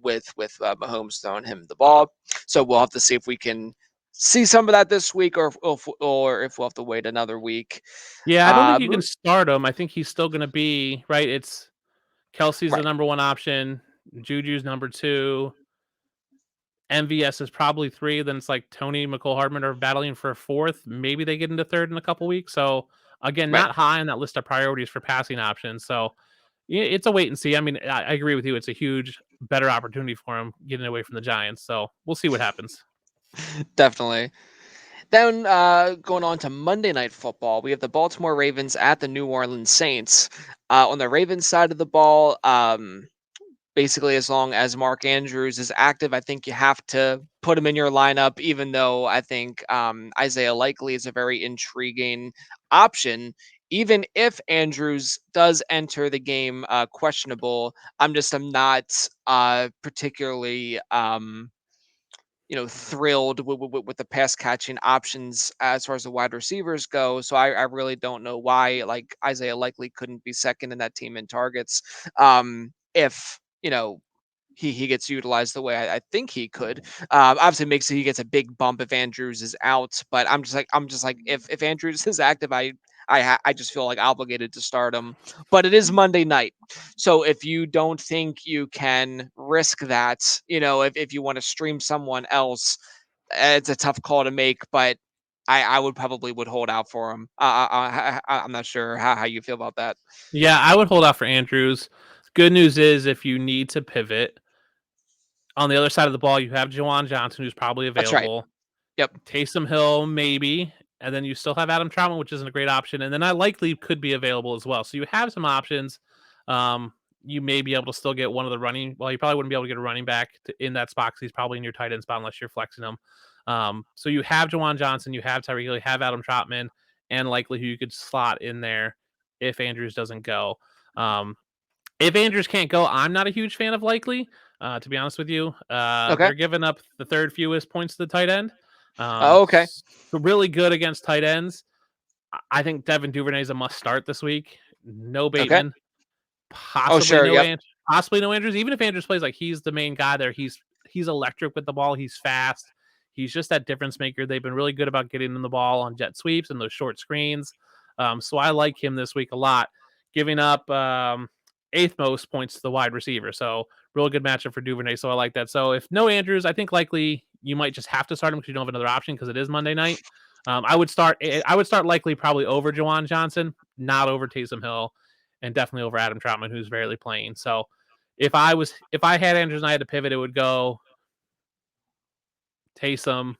Speaker 1: with Mahomes throwing him the ball. So we'll have to see if we can see some of that this week, or if we'll have to wait another week.
Speaker 2: yeah, I don't think
Speaker 1: Uh,
Speaker 2: you
Speaker 1: mo-
Speaker 2: can start him. I think he's still going to be right. It's Kelsey's the
Speaker 1: right,
Speaker 2: number 1 option, Juju's number 2. MVS is probably 3. Then it's like Toney, Mecole Hardman are battling for a 4th. Maybe they get into 3rd in a couple weeks. So again,
Speaker 1: right.
Speaker 2: not high on that list of priorities for passing options. So It's a wait and see. I mean, I agree with you. It's a huge, better opportunity for him getting away from the Giants. So we'll see what happens.
Speaker 1: Definitely. Then going on to Monday Night Football, we have the Baltimore Ravens at the New Orleans Saints. On the Ravens side of the ball, basically as long as Mark Andrews is active, I think you have to put him in your lineup, even though I think Isaiah Likely is a very intriguing option. Even if Andrews does enter the game questionable, I'm not particularly thrilled with the pass catching options as far as the wide receivers go. So I really don't know why like Isaiah Likely couldn't be second in that team in targets. If he gets utilized the way I think he could. Obviously, makes it he gets a big bump if Andrews is out, but I'm just like if Andrews is active, I just feel like obligated to start him. But it is Monday night, so if you don't think you can risk that, if you want to stream someone else, it's a tough call to make. But I would probably would hold out for him. I'm not sure how you feel about that.
Speaker 2: Yeah, I would hold out for Andrews. Good news is if you need to pivot on the other side of the ball, you have Jawan Johnson, who's probably
Speaker 1: That's right.
Speaker 2: available.
Speaker 1: Yep.
Speaker 2: Taysom Hill, maybe. And then you still have Adam Troutman, which isn't a great option. And then I likely could be available as well. So you have some options. You may be able to still get one of the running. Well, you probably wouldn't be able to get a running back in that spot because he's probably in your tight end spot unless you're flexing him. So you have Jawan Johnson, you have Tyreek Hill, you have Adam Troutman, and likely who you could slot in there if Andrews doesn't go. If Andrews can't go, I'm not a huge fan of likely. To be honest with you,
Speaker 1: Okay.
Speaker 2: they're giving up the third fewest points to the tight end.
Speaker 1: Okay.
Speaker 2: Really good against tight ends. I think Devin Duvernay is a must start this week. No
Speaker 1: Okay.
Speaker 2: Bateman,
Speaker 1: Oh,
Speaker 2: possibly
Speaker 1: sure.
Speaker 2: no
Speaker 1: Yep.
Speaker 2: possibly no Andrews. Even if Andrews plays like he's the main guy there, he's electric with the ball. He's fast. He's just that difference maker. They've been really good about getting in the ball on jet sweeps and those short screens. So I like him this week a lot. Giving up eighth most points to the wide receiver. So real good matchup for Duvernay. So I like that. So if no Andrews, I think likely you might just have to start him because you don't have another option because it is Monday night. I would start likely probably over Jawan Johnson, not over Taysom Hill, and definitely over Adam Troutman, who's rarely playing. So if I had Andrews and I had to pivot, it would go Taysom,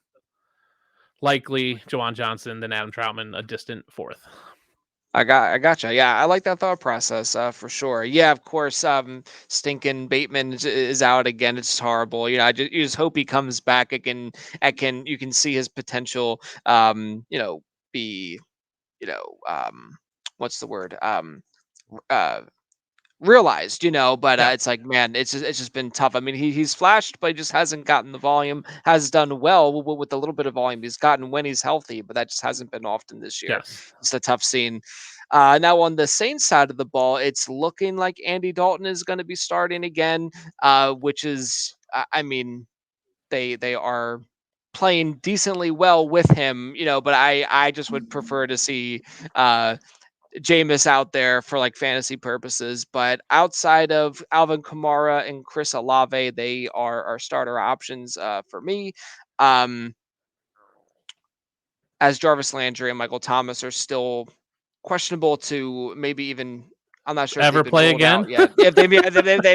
Speaker 2: likely Jawan Johnson, then Adam Troutman, a distant fourth.
Speaker 1: I gotcha. Yeah, I like that thought process for sure. Yeah, of course. Stinking Bateman is out again. It's horrible. You just hope he comes back again. You can see his potential. Be what's the word? Uh, Realized, but
Speaker 2: Yeah.
Speaker 1: it's like, man, it's just been tough. I mean, he's flashed, but he just hasn't gotten the volume. Has done well with the little bit of volume he's gotten when he's healthy, but that just hasn't been often this year.
Speaker 2: Yes.
Speaker 1: It's a tough scene. Now on the Saints side of the ball, it's looking like Andy Dalton is going to be starting again, which is, I mean, they are playing decently well with him, but I just would prefer to see uh Jameis out there for like fantasy purposes. But outside of Alvin Kamara and Chris Olave, they are our starter options for me. Um, as Jarvis Landry and Michael Thomas are still questionable to maybe even. I'm not sure if they've
Speaker 2: Ever
Speaker 1: been
Speaker 2: play
Speaker 1: ruled
Speaker 2: again?
Speaker 1: out yet. If they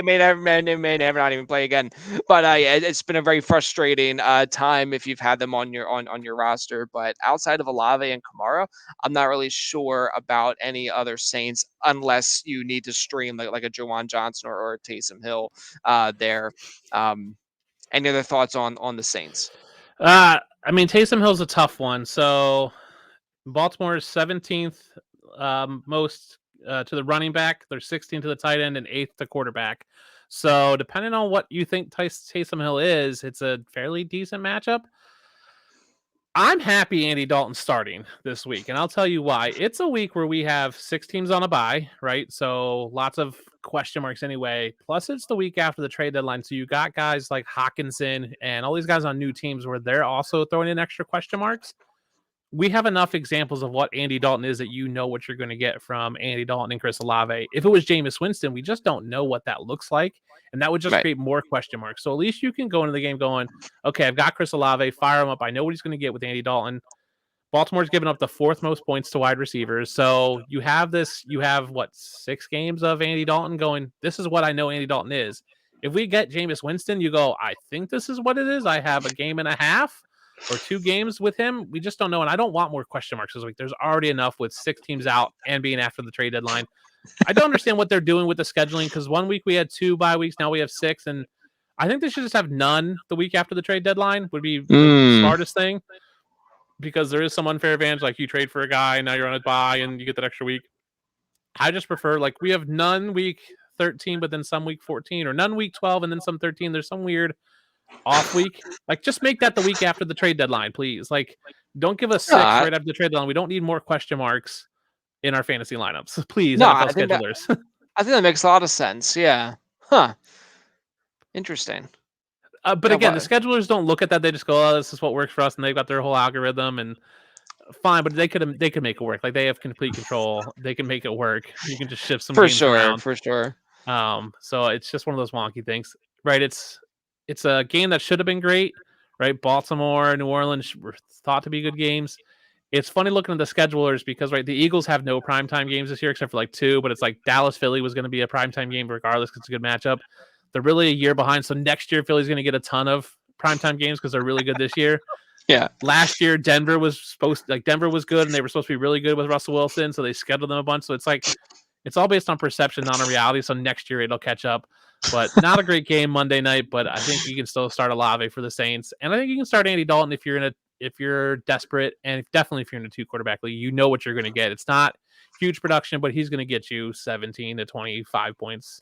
Speaker 1: may never not even play again. But yeah, it's been a very frustrating time if you've had them on your roster. But outside of Olave and Kamara, I'm not really sure about any other Saints unless you need to stream like a Jawan Johnson or a Taysom Hill there. Um, any other thoughts on the Saints?
Speaker 2: I mean, Taysom Hill's a tough one. So Baltimore's 17th most to the running back. They're 16th to the tight end and 8th to quarterback. So depending on what you think Taysom Hill is, it's a fairly decent matchup. I'm happy Andy Dalton's starting this week, and I'll tell you why. It's a week where we have 6 teams on a bye, right? So lots of question marks anyway. Plus, it's the week after the trade deadline. So you got guys like Hawkinson and all these guys on new teams where they're also throwing in extra question marks. We have enough examples of what Andy Dalton is that you know what you're going to get from Andy Dalton and Chris Olave. If it was Jameis Winston, we just don't know what that looks like. And that would just
Speaker 1: Right.
Speaker 2: create more question marks. So at least you can go into the game going, okay, I've got Chris Olave, fire him up. I know what he's going to get with Andy Dalton. Baltimore's given up the 4th most points to wide receivers. So you have 6 games of Andy Dalton going, this is what I know Andy Dalton is. If we get Jameis Winston, you go, I think this is what it is. I have a game and a half or 2 games with him. We just don't know. And I don't want more question marks this week. There's already enough with 6 teams out and being after the trade deadline. I don't understand what they're doing with the scheduling, because 1 week we had 2 bye weeks. Now we have 6. And I think they should just have none the week after the trade deadline would be the smartest thing, because there is some unfair advantage. Like, you trade for a guy and now you're on a bye and you get that extra week. I just prefer, like, we have none week 13, but then some week 14, or none week 12 and then some 13. There's some weird off week. Like, just make that the week after the trade deadline, please. Like, don't give us 6 right after the trade deadline. We don't need more question marks in our fantasy lineups. Please,
Speaker 1: No,
Speaker 2: NFL schedulers.
Speaker 1: I think that makes a lot of sense. Yeah. Huh. Interesting.
Speaker 2: But
Speaker 1: Yeah,
Speaker 2: again,
Speaker 1: what-
Speaker 2: the schedulers don't look at that. They just go, "Oh, this is what works for us," and they've got their whole algorithm, and fine. But they could make it work. Like, they have complete control. They can make it work. You can just shift some
Speaker 1: For
Speaker 2: games
Speaker 1: sure,
Speaker 2: around.
Speaker 1: for sure.
Speaker 2: So it's just one of those wonky things, right? It's a game that should have been great, right? Baltimore, New Orleans were thought to be good games. It's funny looking at the schedulers because, right, the Eagles have no primetime games this year except for like 2, but it's like Dallas Philly was going to be a primetime game regardless because it's a good matchup. They're really a year behind, so next year Philly's going to get a ton of primetime games because they're really good this year.
Speaker 1: Yeah.
Speaker 2: Last year Denver was Denver was good, and they were supposed to be really good with Russell Wilson, so they scheduled them a bunch. So it's like, it's all based on perception, not on reality. So next year it'll catch up. But not a great game Monday night, but I think you can still start Olave for the Saints, and I think you can start Andy Dalton if you're desperate, and definitely if you're in a 2 quarterback league. You know what you're going to get. It's not huge production, but he's going to get you 17 to 25 points.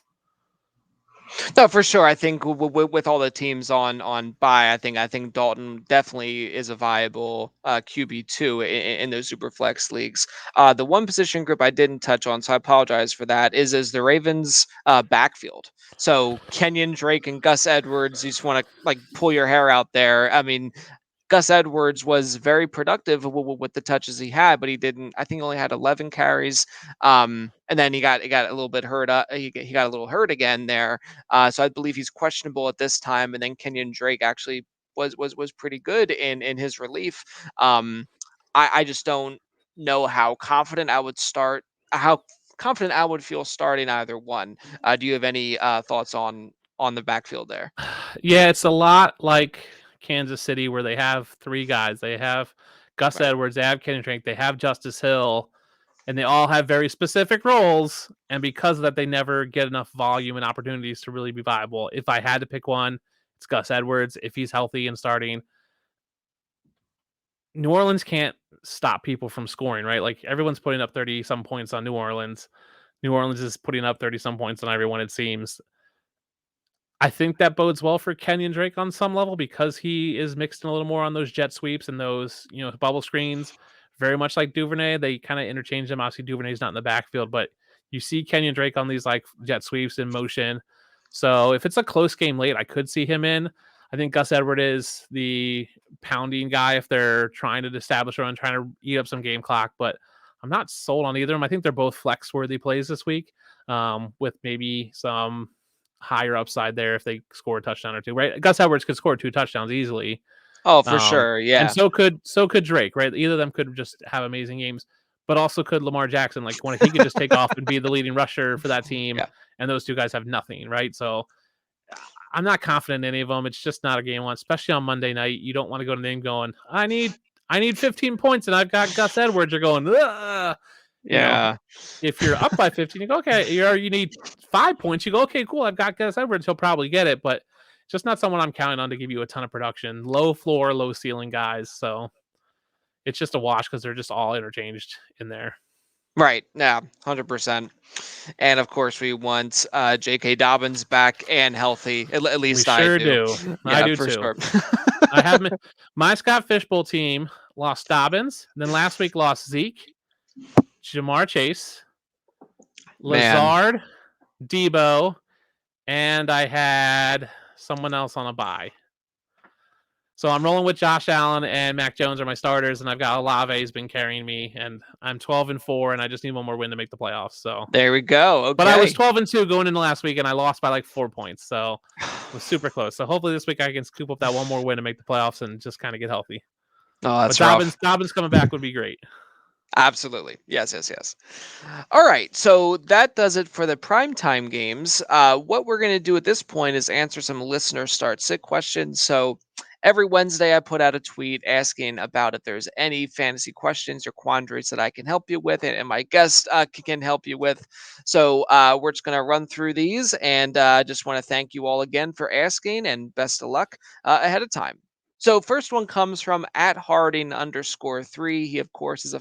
Speaker 1: No, for sure. I think with all the teams on bye, I think Dalton definitely is a viable QB2 in those super flex leagues. The one position group I didn't touch on, so I apologize for that, is the Ravens backfield. So Kenyon Drake and Gus Edwards, you just want to like pull your hair out there. I mean, Gus Edwards was very productive with the touches he had, but he didn't. I think he only had 11 carries, and then he got a little bit hurt. He got a little hurt again there. So I believe he's questionable at this time. And then Kenyon Drake actually was pretty good in his relief. I just don't know how confident I would feel starting either one. Do you have any thoughts on the backfield there?
Speaker 2: Yeah, it's a lot like Kansas City, where they have 3 guys. They have Gus Edwards, they have Kenyon Drake, they have Justice Hill, and they all have very specific roles. And because of that, they never get enough volume and opportunities to really be viable. If I had to pick one, it's Gus Edwards if he's healthy and starting. New Orleans can't stop people from scoring, right? Like, everyone's putting up 30 some points on New Orleans. New Orleans is putting up 30 some points on everyone, it seems. I think that bodes well for Kenyon Drake on some level, because he is mixed in a little more on those jet sweeps and those, bubble screens, very much like Duvernay. They kind of interchange them. Obviously, Duvernay's not in the backfield, but you see Kenyon Drake on these like jet sweeps in motion. So if it's a close game late, I could see him in. I think Gus Edward is the pounding guy if they're trying to establish a run, trying to eat up some game clock, but I'm not sold on either of them. I think they're both flex-worthy plays this week, with maybe some higher upside there if they score a touchdown or 2, right? Gus Edwards could score 2 touchdowns easily.
Speaker 1: Oh, for sure, yeah.
Speaker 2: And so could Drake, right? Either of them could just have amazing games, but also could Lamar Jackson. Like, when he could just take off and be the leading rusher for that team, and those 2 guys have nothing, right? So I'm not confident in any of them. It's just not a game one, especially on Monday night. You don't want to go to the game going, I need 15 points and I've got Gus Edwards. You're going, ugh.
Speaker 1: Yeah.
Speaker 2: If you're up by 15, you go, okay. You need 5 points. You go, okay, cool. I've got Gus Edwards. He'll probably get it, but just not someone I'm counting on to give you a ton of production. Low floor, low ceiling guys. So it's just a wash because they're just all interchanged in there.
Speaker 1: Right. Yeah, 100%. And of course, we want J.K. Dobbins back and healthy. At least
Speaker 2: we
Speaker 1: I
Speaker 2: sure
Speaker 1: do.
Speaker 2: Yeah, I do
Speaker 1: for
Speaker 2: too.
Speaker 1: Sure.
Speaker 2: I have my Scott Fishbowl team lost Dobbins. Then last week lost Zeke, Jamar Chase, Lazard, Debo, and I had someone else on a bye. So I'm rolling with Josh Allen and Mac Jones are my starters, and I've got Olave's been carrying me, and I'm 12-4, and I just need one more win to make the playoffs. So
Speaker 1: there we go. Okay.
Speaker 2: But I was 12-2 going into last week, and I lost by like 4 points, so it was super close. So hopefully this week I can scoop up that one more win to make the playoffs and just kind of get healthy.
Speaker 1: Oh,
Speaker 2: But
Speaker 1: that's rough.
Speaker 2: Dobbins coming back would be great.
Speaker 1: Absolutely. Yes, yes, yes. All right. So that does it for the primetime games. What we're going to do at this point is answer some listener start sit questions. So every Wednesday, I put out a tweet asking about if there's any fantasy questions or quandaries that I can help you with, and my guest can help you with. So we're just going to run through these, and just want to thank you all again for asking, and best of luck ahead of time. So first one comes from @Harding_3. He of course is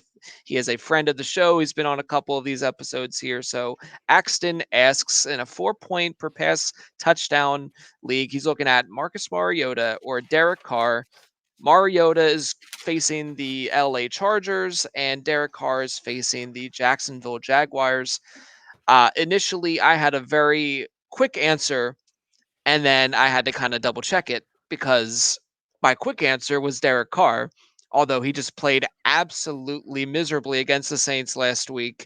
Speaker 1: a friend of the show. He's been on a couple of these episodes here. So Axton asks, in a 4 point per pass touchdown league, he's looking at Marcus Mariota or Derek Carr. Mariota is facing the LA Chargers, and Derek Carr is facing the Jacksonville Jaguars. Initially, I had a very quick answer, and then I had to kind of double check it because my quick answer was Derek Carr, although he just played absolutely miserably against the Saints last week.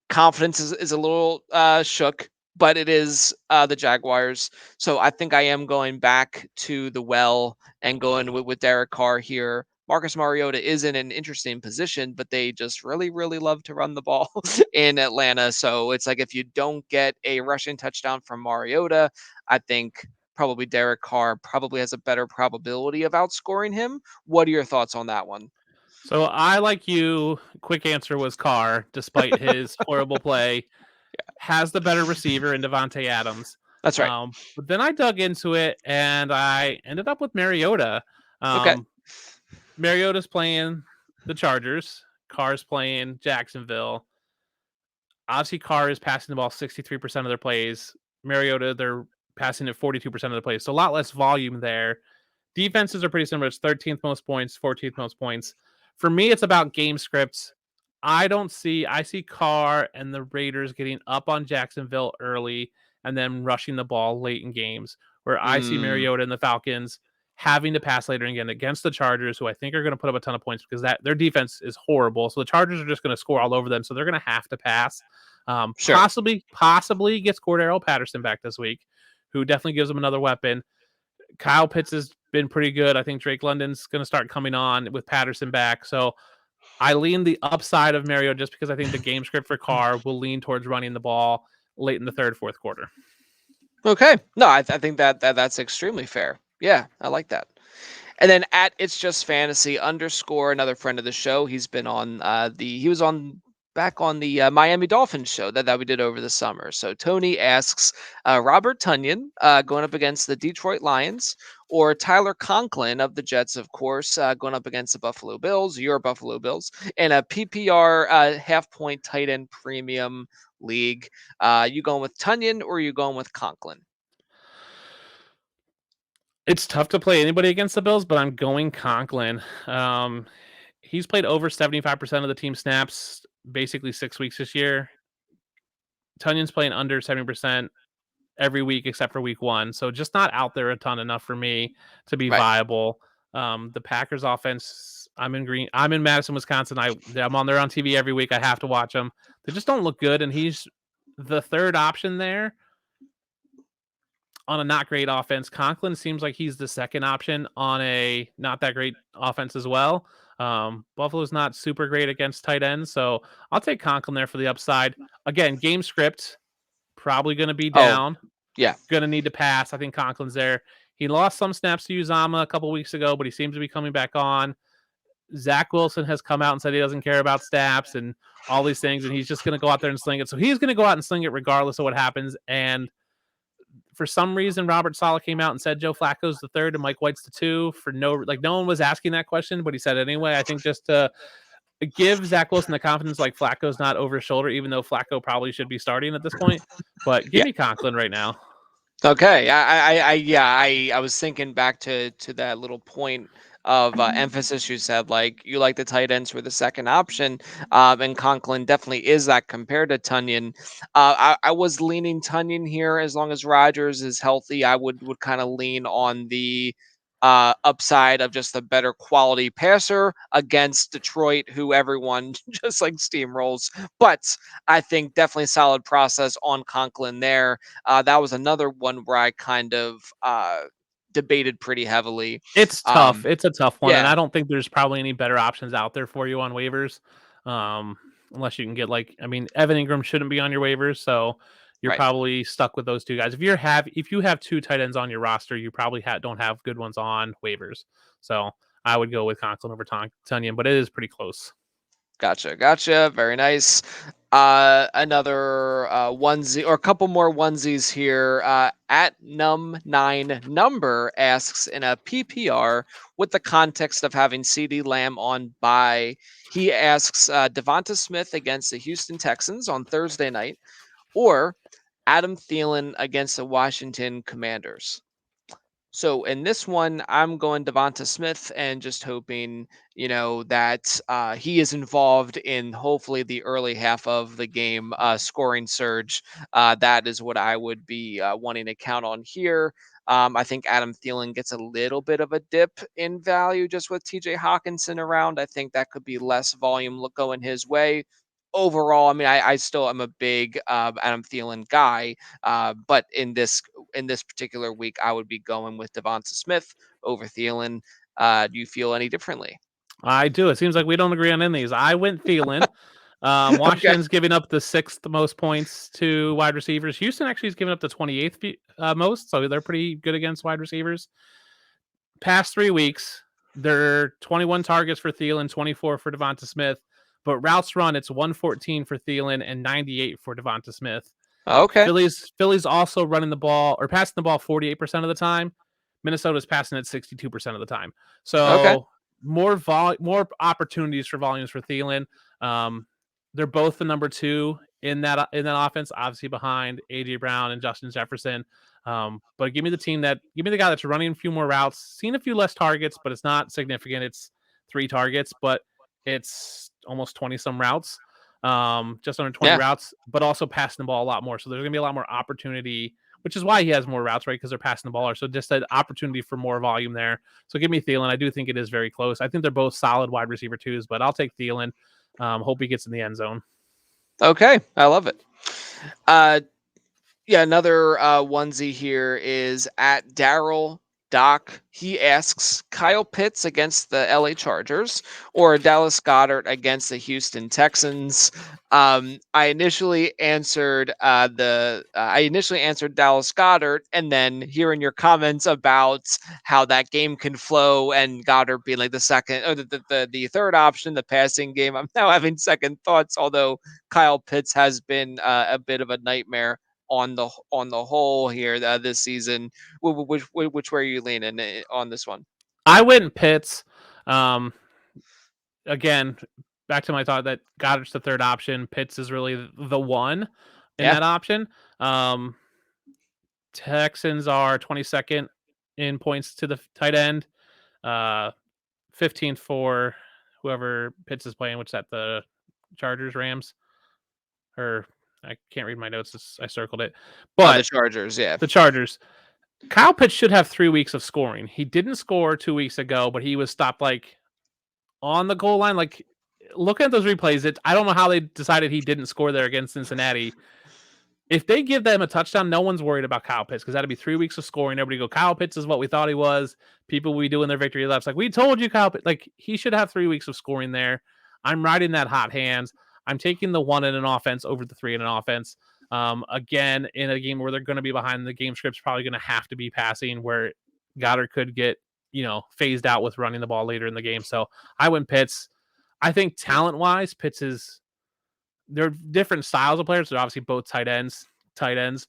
Speaker 1: Confidence is a little shook, but it is the Jaguars. So I think I am going back to the well and going with Derek Carr here. Marcus Mariota is in an interesting position, but they just really, really love to run the ball in Atlanta. So it's like if you don't get a rushing touchdown from Mariota, I think probably Derek Carr probably has a better probability of outscoring him. What are your thoughts on that one?
Speaker 2: So I, like you, quick answer was Carr, despite his horrible play. Has the better receiver in Devontae Adams.
Speaker 1: That's right.
Speaker 2: But then I dug into it and I ended up with Mariota.
Speaker 1: Okay.
Speaker 2: Mariota's playing the Chargers. Carr's playing Jacksonville. Obviously, Carr is passing the ball 63% of their plays. Mariota, they're passing it 42% of the plays. So a lot less volume there. Defenses are pretty similar. It's 13th most points, 14th most points. For me, it's about game scripts. I see Carr and the Raiders getting up on Jacksonville early and then rushing the ball late in games, where I see
Speaker 1: Mm,
Speaker 2: Mariota and the Falcons having to pass later again against the Chargers, who I think are going to put up a ton of points because that their defense is horrible. So the Chargers are just going to score all over them. So they're going to have to pass.
Speaker 1: sure.
Speaker 2: Possibly gets Cordero Patterson back this week, who definitely gives them another weapon. Kyle Pitts has been pretty good. I think Drake London's going to start coming on with Patterson back. So I lean the upside of Mario just because I think the game script for Carr will lean towards running the ball late in the third, fourth quarter.
Speaker 1: Okay. No, I think that's extremely fair. Yeah, I like that. And then @It's Just Fantasy _ another friend of the show. He's been on he was on back on the Miami Dolphins show that we did over the summer. So Tony asks Robert Tunyon going up against the Detroit Lions, or Tyler Conklin of the Jets, of course, going up against the Buffalo Bills, your Buffalo Bills, in a PPR half point tight end premium league. You going with Tunyon or are you going with Conklin?
Speaker 2: It's tough to play anybody against the Bills, but I'm going Conklin. He's played over 75% of the team snaps basically 6 weeks this year. Tunyon's playing under 70% every week except for week one. So just not out there a ton enough for me to be
Speaker 1: Right.
Speaker 2: viable. The Packers offense, I'm in Madison, Wisconsin. I'm on there on TV every week. I have to watch them. They just don't look good. And he's the third option there on a not great offense. Conklin seems like he's the second option on a not that great offense as well. Buffalo's not super great against tight ends. So I'll take Conklin there for the upside. Again, game script, probably going to be
Speaker 1: Oh,
Speaker 2: down.
Speaker 1: yeah.
Speaker 2: Going to need to pass. I think Conklin's there. He lost some snaps to Uzama a couple weeks ago, but he seems to be coming back on. Zach Wilson has come out and said he doesn't care about snaps and all these things, and he's just going to go out there and sling it. So he's going to go out and sling it regardless of what happens. And for some reason, Robert Saleh came out and said Joe Flacco's the third and Mike White's the two. No one was asking that question, but he said it anyway. I think just to give Zach Wilson the confidence, like Flacco's not over his shoulder, even though Flacco probably should be starting at this point. But give
Speaker 1: Yeah.
Speaker 2: me Conklin right now.
Speaker 1: Okay. I was thinking back to that little point of emphasis you said, like you like the tight ends for the second option, and Conklin definitely is that compared to Tunyon. I was leaning Tunyon here as long as Rodgers is healthy. I would kind of lean on the upside of just the better quality passer against Detroit, who everyone just like steamrolls. But I think definitely solid process on Conklin there. That was another one where I kind of debated pretty heavily.
Speaker 2: It's tough.
Speaker 1: Um,
Speaker 2: It's a tough one, and
Speaker 1: yeah,
Speaker 2: I don't think there's probably any better options out there for you on waivers, um, unless you can get like I mean, Evan Ingram shouldn't be on your waivers, so you're
Speaker 1: right.
Speaker 2: probably stuck with those two guys. If you have two tight ends on your roster, you probably don't have good ones on waivers. So I would go with Conklin over Tunyon, but it is pretty close.
Speaker 1: Gotcha. Very nice. Another onesie or a couple more onesies here. At num9 number asks in a PPR with the context of having CD Lamb on bye. He asks Devonta Smith against the Houston Texans on Thursday night, or Adam Thielen against the Washington Commanders. So in this one, I'm going Devonta Smith and just hoping, that he is involved in hopefully the early half of the game scoring surge. That is what I would be wanting to count on here. I think Adam Thielen gets a little bit of a dip in value just with TJ Hawkinson around. I think that could be less volume going his way. Overall, I mean, I still am a big Adam Thielen guy, but in this particular week, I would be going with Devonta Smith over Thielen. Do you feel any differently?
Speaker 2: I do. It seems like we don't agree on any of these. I went Thielen.
Speaker 1: Okay.
Speaker 2: Washington's giving up the sixth most points to wide receivers. Houston actually is giving up the 28th most, so they're pretty good against wide receivers. Past 3 weeks, they're 21 targets for Thielen, 24 for Devonta Smith. But routes run, it's 114 for Thielen and 98 for Devonta Smith.
Speaker 1: Okay.
Speaker 2: Philly's also running the ball or passing the ball 48% of the time. Minnesota's passing it 62% of the time.
Speaker 1: Okay.
Speaker 2: So more opportunities for volumes for Thielen. Um, they're both the number two in that offense, obviously behind AJ Brown and Justin Jefferson. But give me the guy that's running a few more routes, seen a few less targets, but it's not significant. It's 3 targets, but it's almost 20 some routes, just under 20
Speaker 1: Yeah.
Speaker 2: routes, but also passing the ball a lot more. So there's gonna be a lot more opportunity, which is why he has more routes, right? Because they're passing the ball. So just an opportunity for more volume there. So give me Thielen. I do think it is very close. I think they're both solid wide receiver twos, but I'll take Thielen. Hope he gets in the end zone.
Speaker 1: Okay. I love it. Uh, Yeah, another onesie here is at Daryl Doc. He asks Kyle Pitts against the LA Chargers or Dallas Goddard against the Houston Texans. I initially answered Dallas Goddard, and then hearing your comments about how that game can flow and Goddard being like the second or the third option, the passing game, I'm now having second thoughts. Although Kyle Pitts has been a bit of a nightmare on the whole here this season. Which way are you leaning on this one?
Speaker 2: I went Pitts. Um, again, back to my thought that Goddard's the third option. Pitts is really the one in
Speaker 1: Yeah.
Speaker 2: that option. Um, Texans are 22nd in points to the tight end, uh, 15th for whoever Pitts is playing, which is at the Chargers, Rams, or I can't read my notes. I circled it,
Speaker 1: The
Speaker 2: but
Speaker 1: Chargers. Yeah.
Speaker 2: the Chargers. Kyle Pitts should have 3 weeks of scoring. He didn't score 2 weeks ago, but he was stopped like on the goal line. Like looking at those replays, I don't know how they decided he didn't score there against Cincinnati. If they give them a touchdown, no one's worried about Kyle Pitts because that'd be 3 weeks of scoring. Everybody go, Kyle Pitts is what we thought he was. People will be doing their victory laps. Like, we told you, Kyle Pitts. Like, he should have 3 weeks of scoring there. I'm riding that hot hands. I'm taking the one in an offense over the three in an offense. Again, in a game where they're going to be behind, the game script's probably going to have to be passing where Goddard could get, phased out with running the ball later in the game. So I went Pitts. I think talent wise, Pitts is they're different styles of players. They're obviously both tight ends. Tight ends.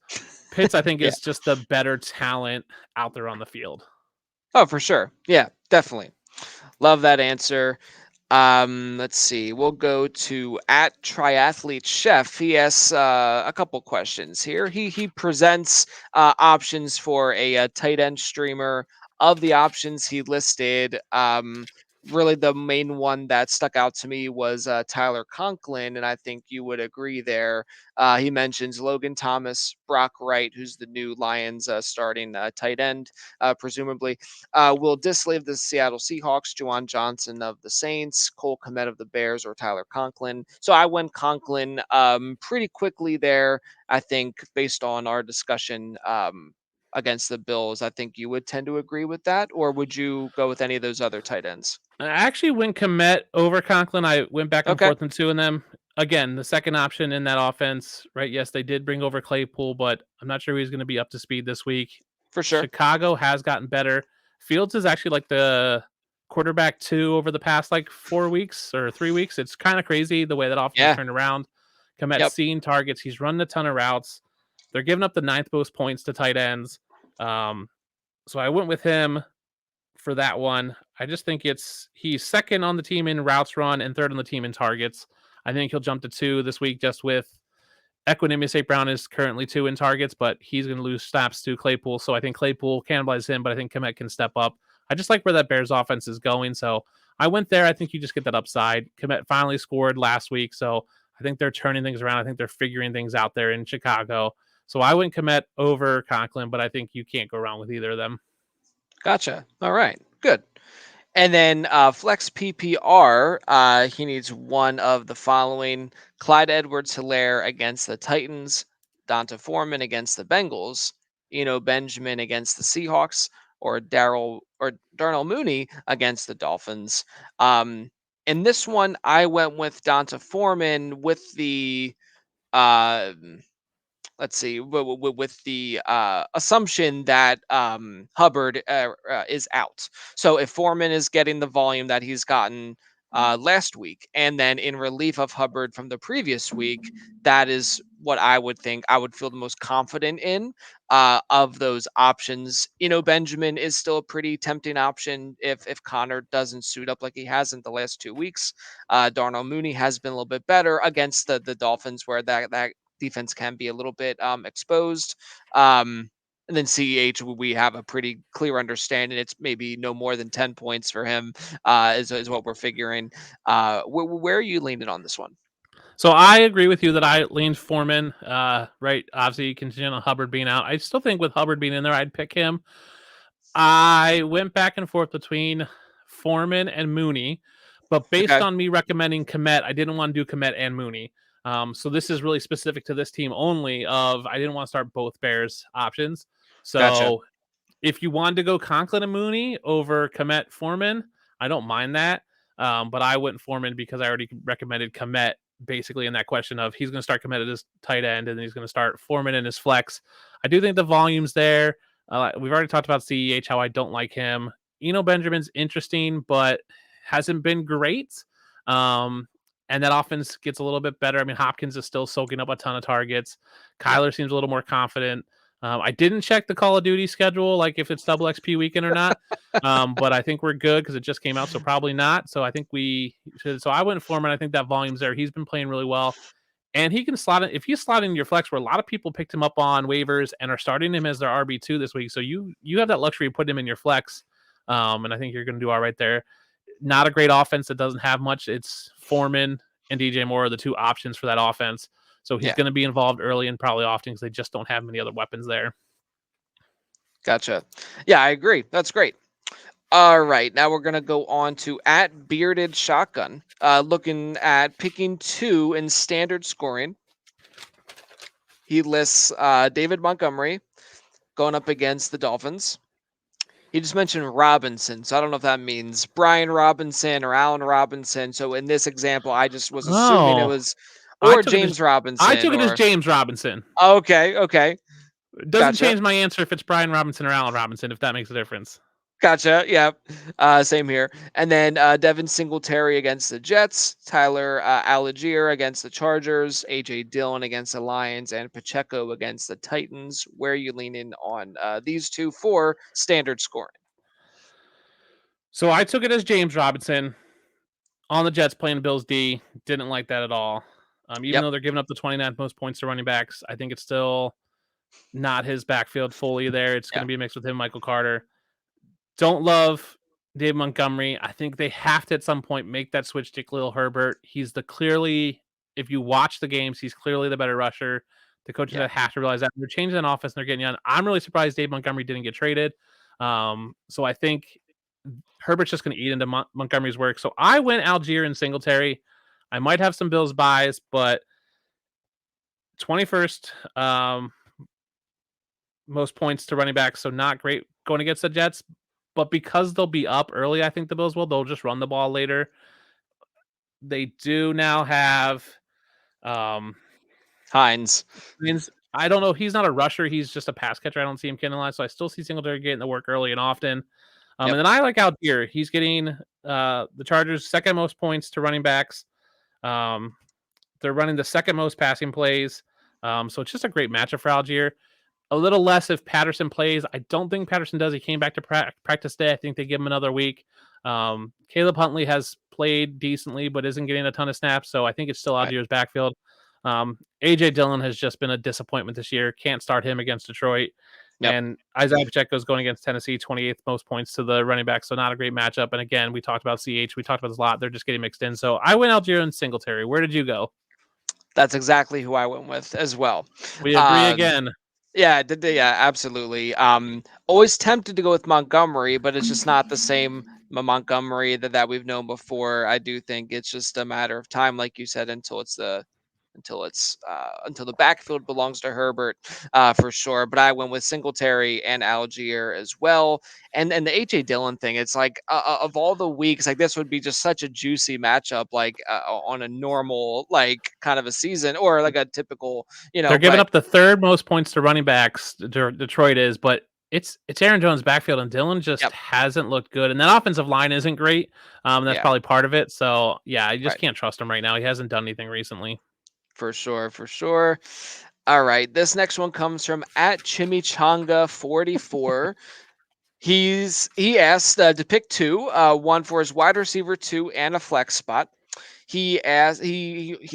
Speaker 2: Pitts, I think,
Speaker 1: Yeah.
Speaker 2: is just the better talent out there on the field.
Speaker 1: Oh, for sure. Yeah, definitely. Love that answer. Let's see. We'll go to at Triathlete Chef. He asks a couple questions here. He presents options for a tight end streamer. Of the options he listed, really the main one that stuck out to me was Tyler Conklin, and I think you would agree there. He mentions Logan Thomas, Brock Wright, who's the new Lions starting tight end, presumably. Will Disley of the Seattle Seahawks, Juwan Johnson of the Saints, Cole Kmet of the Bears, or Tyler Conklin. So I went Conklin pretty quickly there, I think, based on our discussion against the Bills. I think you would tend to agree with that, or would you go with any of those other tight ends?
Speaker 2: I actually went Komet over Conklin. I went back and
Speaker 1: Okay,
Speaker 2: forth in two of them. Again, the second option in that offense, right? Yes, they did bring over Claypool, but I'm not sure he's going to be up to speed this week.
Speaker 1: for sure.
Speaker 2: Chicago has gotten better. Fields is actually like the quarterback two over the past like 4 weeks or 3 weeks. It's kind of crazy the way that offense has
Speaker 1: Yeah.
Speaker 2: turned around. Komet's
Speaker 1: Yep.
Speaker 2: seeing targets. He's running a ton of routes. They're giving up the ninth most points to tight ends. Um, so I went with him for that one. I just think he's second on the team in routes run and third on the team in targets. I think he'll jump to two this week just with Equanimous St. Brown is currently two in targets, but he's going to lose snaps to Claypool. So I think Claypool cannibalize him, but I think Komet can step up. I just like where that Bears offense is going. So I went there. I think you just get that upside. Komet finally scored last week. So I think they're turning things around. I think they're figuring things out there in Chicago. So I went Komet over Conklin, but I think you can't go wrong with either of them.
Speaker 1: Gotcha. All right. Good. And then flex PPR, he needs one of the following: Clyde Edwards-Helaire against the Titans, Donta Foreman against the Bengals, Benjamin against the Seahawks, or Darnell Mooney against the Dolphins. In this one, I went with Donta Foreman with the uh, let's see, with the assumption that Hubbard is out. So if Foreman is getting the volume that he's gotten last week, and then in relief of Hubbard from the previous week, that is what I would think I would feel the most confident in of those options. Benjamin is still a pretty tempting option if Connor doesn't suit up like he hasn't the last 2 weeks. Darnell Mooney has been a little bit better against the Dolphins, where that defense can be a little bit exposed. And then CEH, we have a pretty clear understanding. It's maybe no more than 10 points for him, is what we're figuring. Where are you leaning on this one?
Speaker 2: So I agree with you that I leaned Foreman, right? Obviously, contingent on Hubbard being out. I still think with Hubbard being in there, I'd pick him. I went back and forth between Foreman and Mooney, but based
Speaker 1: Okay,
Speaker 2: on me recommending Komet, I didn't want to do Komet and Mooney. So this is really specific to this team only. Of I didn't want to start both Bears options.
Speaker 1: gotcha.
Speaker 2: So if you wanted to go Conklin and Mooney over Komet Foreman, I don't mind that. But I went Foreman because I already recommended Komet basically in that question of he's going to start Komet at his tight end and then he's going to start Foreman in his flex. I do think the volume's there. We've already talked about CEH, how I don't like him. Benjamin's interesting, but hasn't been great. And that offense gets a little bit better. I mean, Hopkins is still soaking up a ton of targets. Kyler seems a little more confident. I didn't check the Call of Duty schedule, like if it's double XP weekend or not. But I think we're good because it just came out, so probably not. So I think we should. So I went Foreman. I think that volume's there. He's been playing really well, and he can slot it. If you slot in your flex, where a lot of people picked him up on waivers and are starting him as their RB2 this week, so you have that luxury of putting him in your flex. And I think you're going to do all right there. Not a great offense that doesn't have much. It's Foreman and DJ Moore are the two options for that offense. So he's
Speaker 1: Yeah,
Speaker 2: going to be involved early and probably often because they just don't have many other weapons there.
Speaker 1: gotcha. Yeah, I agree. That's great. All right, now we're gonna go on to at Bearded Shotgun, looking at picking two in standard scoring. He lists David Montgomery going up against the Dolphins. He just mentioned Robinson, so I don't know if that means Brian Robinson or Allen Robinson. So in this example, I just was assuming it
Speaker 2: Oh,
Speaker 1: was
Speaker 2: I
Speaker 1: or
Speaker 2: took it as
Speaker 1: James Robinson or
Speaker 2: James Robinson.
Speaker 1: okay,
Speaker 2: It doesn't
Speaker 1: gotcha.
Speaker 2: change my answer if it's Brian Robinson or Allen Robinson, if that makes a difference.
Speaker 1: Gotcha. Yeah. Same here. And then Devin Singletary against the Jets, Tyler Algier against the Chargers, AJ Dillon against the Lions, and Pacheco against the Titans. Where are you leaning on these two for standard scoring?
Speaker 2: So I took it as James Robinson on the Jets playing Bills D. Didn't like that at all. Even
Speaker 1: Yep.
Speaker 2: though they're giving up the 29th most points to running backs, I think it's still not his backfield fully there. It's going
Speaker 1: Yeah.
Speaker 2: to be a mix with him, Michael Carter. Don't love Dave Montgomery. I think they have to at some point make that switch to Khalil Herbert. He's if you watch the games, he's clearly the better rusher. The coaches
Speaker 1: Yeah.
Speaker 2: have to realize that they're changing an offense and they're getting young. I'm really surprised Dave Montgomery didn't get traded. So I think Herbert's just going to eat into Montgomery's work. So I went Algier and Singletary. I might have some Bills buys, but 21st most points to running backs, so not great going against the Jets. But because they'll be up early, I think the Bills will. They'll just run the ball later. They do now have
Speaker 1: Hines.
Speaker 2: I don't know. He's not a rusher. He's just a pass catcher. I don't see him getting a lot. So I still see Singletary getting the work early and often. And
Speaker 1: Yep.
Speaker 2: then I like Algier. He's getting the Chargers' second most points to running backs. They're running the second most passing plays. So it's just a great matchup for Algier. A little less if Patterson plays. I don't think Patterson does. He came back to practice day. I think they give him another week. Caleb Huntley has played decently, but isn't getting a ton of snaps. So I think it's still
Speaker 1: Right.
Speaker 2: Algier's backfield. AJ Dillon has just been a disappointment this year. Can't start him against Detroit.
Speaker 1: Yep.
Speaker 2: And Isaiah Pacheco is going against Tennessee, 28th most points to the running back. So not a great matchup. And again, we talked about CH. We talked about this a lot. They're just getting mixed in. So I went Algier and Singletary. Where did you go?
Speaker 1: That's exactly who I went with as well.
Speaker 2: We agree again.
Speaker 1: Yeah, yeah, absolutely. Always tempted to go with Montgomery, but it's just not the same Montgomery that we've known before. I do think it's just a matter of time, like you said, until the backfield belongs to Herbert for sure. But I went with Singletary and Algier as well. And the AJ Dillon thing, it's like of all the weeks, like this would be just such a juicy matchup, like on a normal like kind of a season or like a typical,
Speaker 2: They're giving
Speaker 1: but
Speaker 2: up the third most points to running backs. Detroit is, but it's Aaron Jones' backfield, and Dillon just
Speaker 1: yep,
Speaker 2: hasn't looked good. And that offensive line isn't great. That's
Speaker 1: yeah,
Speaker 2: probably part of it. So yeah, I just
Speaker 1: right.
Speaker 2: can't trust him right now. He hasn't done anything recently.
Speaker 1: For sure, for sure. All right, this next one comes from at Chimichanga44. He asked to pick two, one for his wide receiver two and a flex spot. He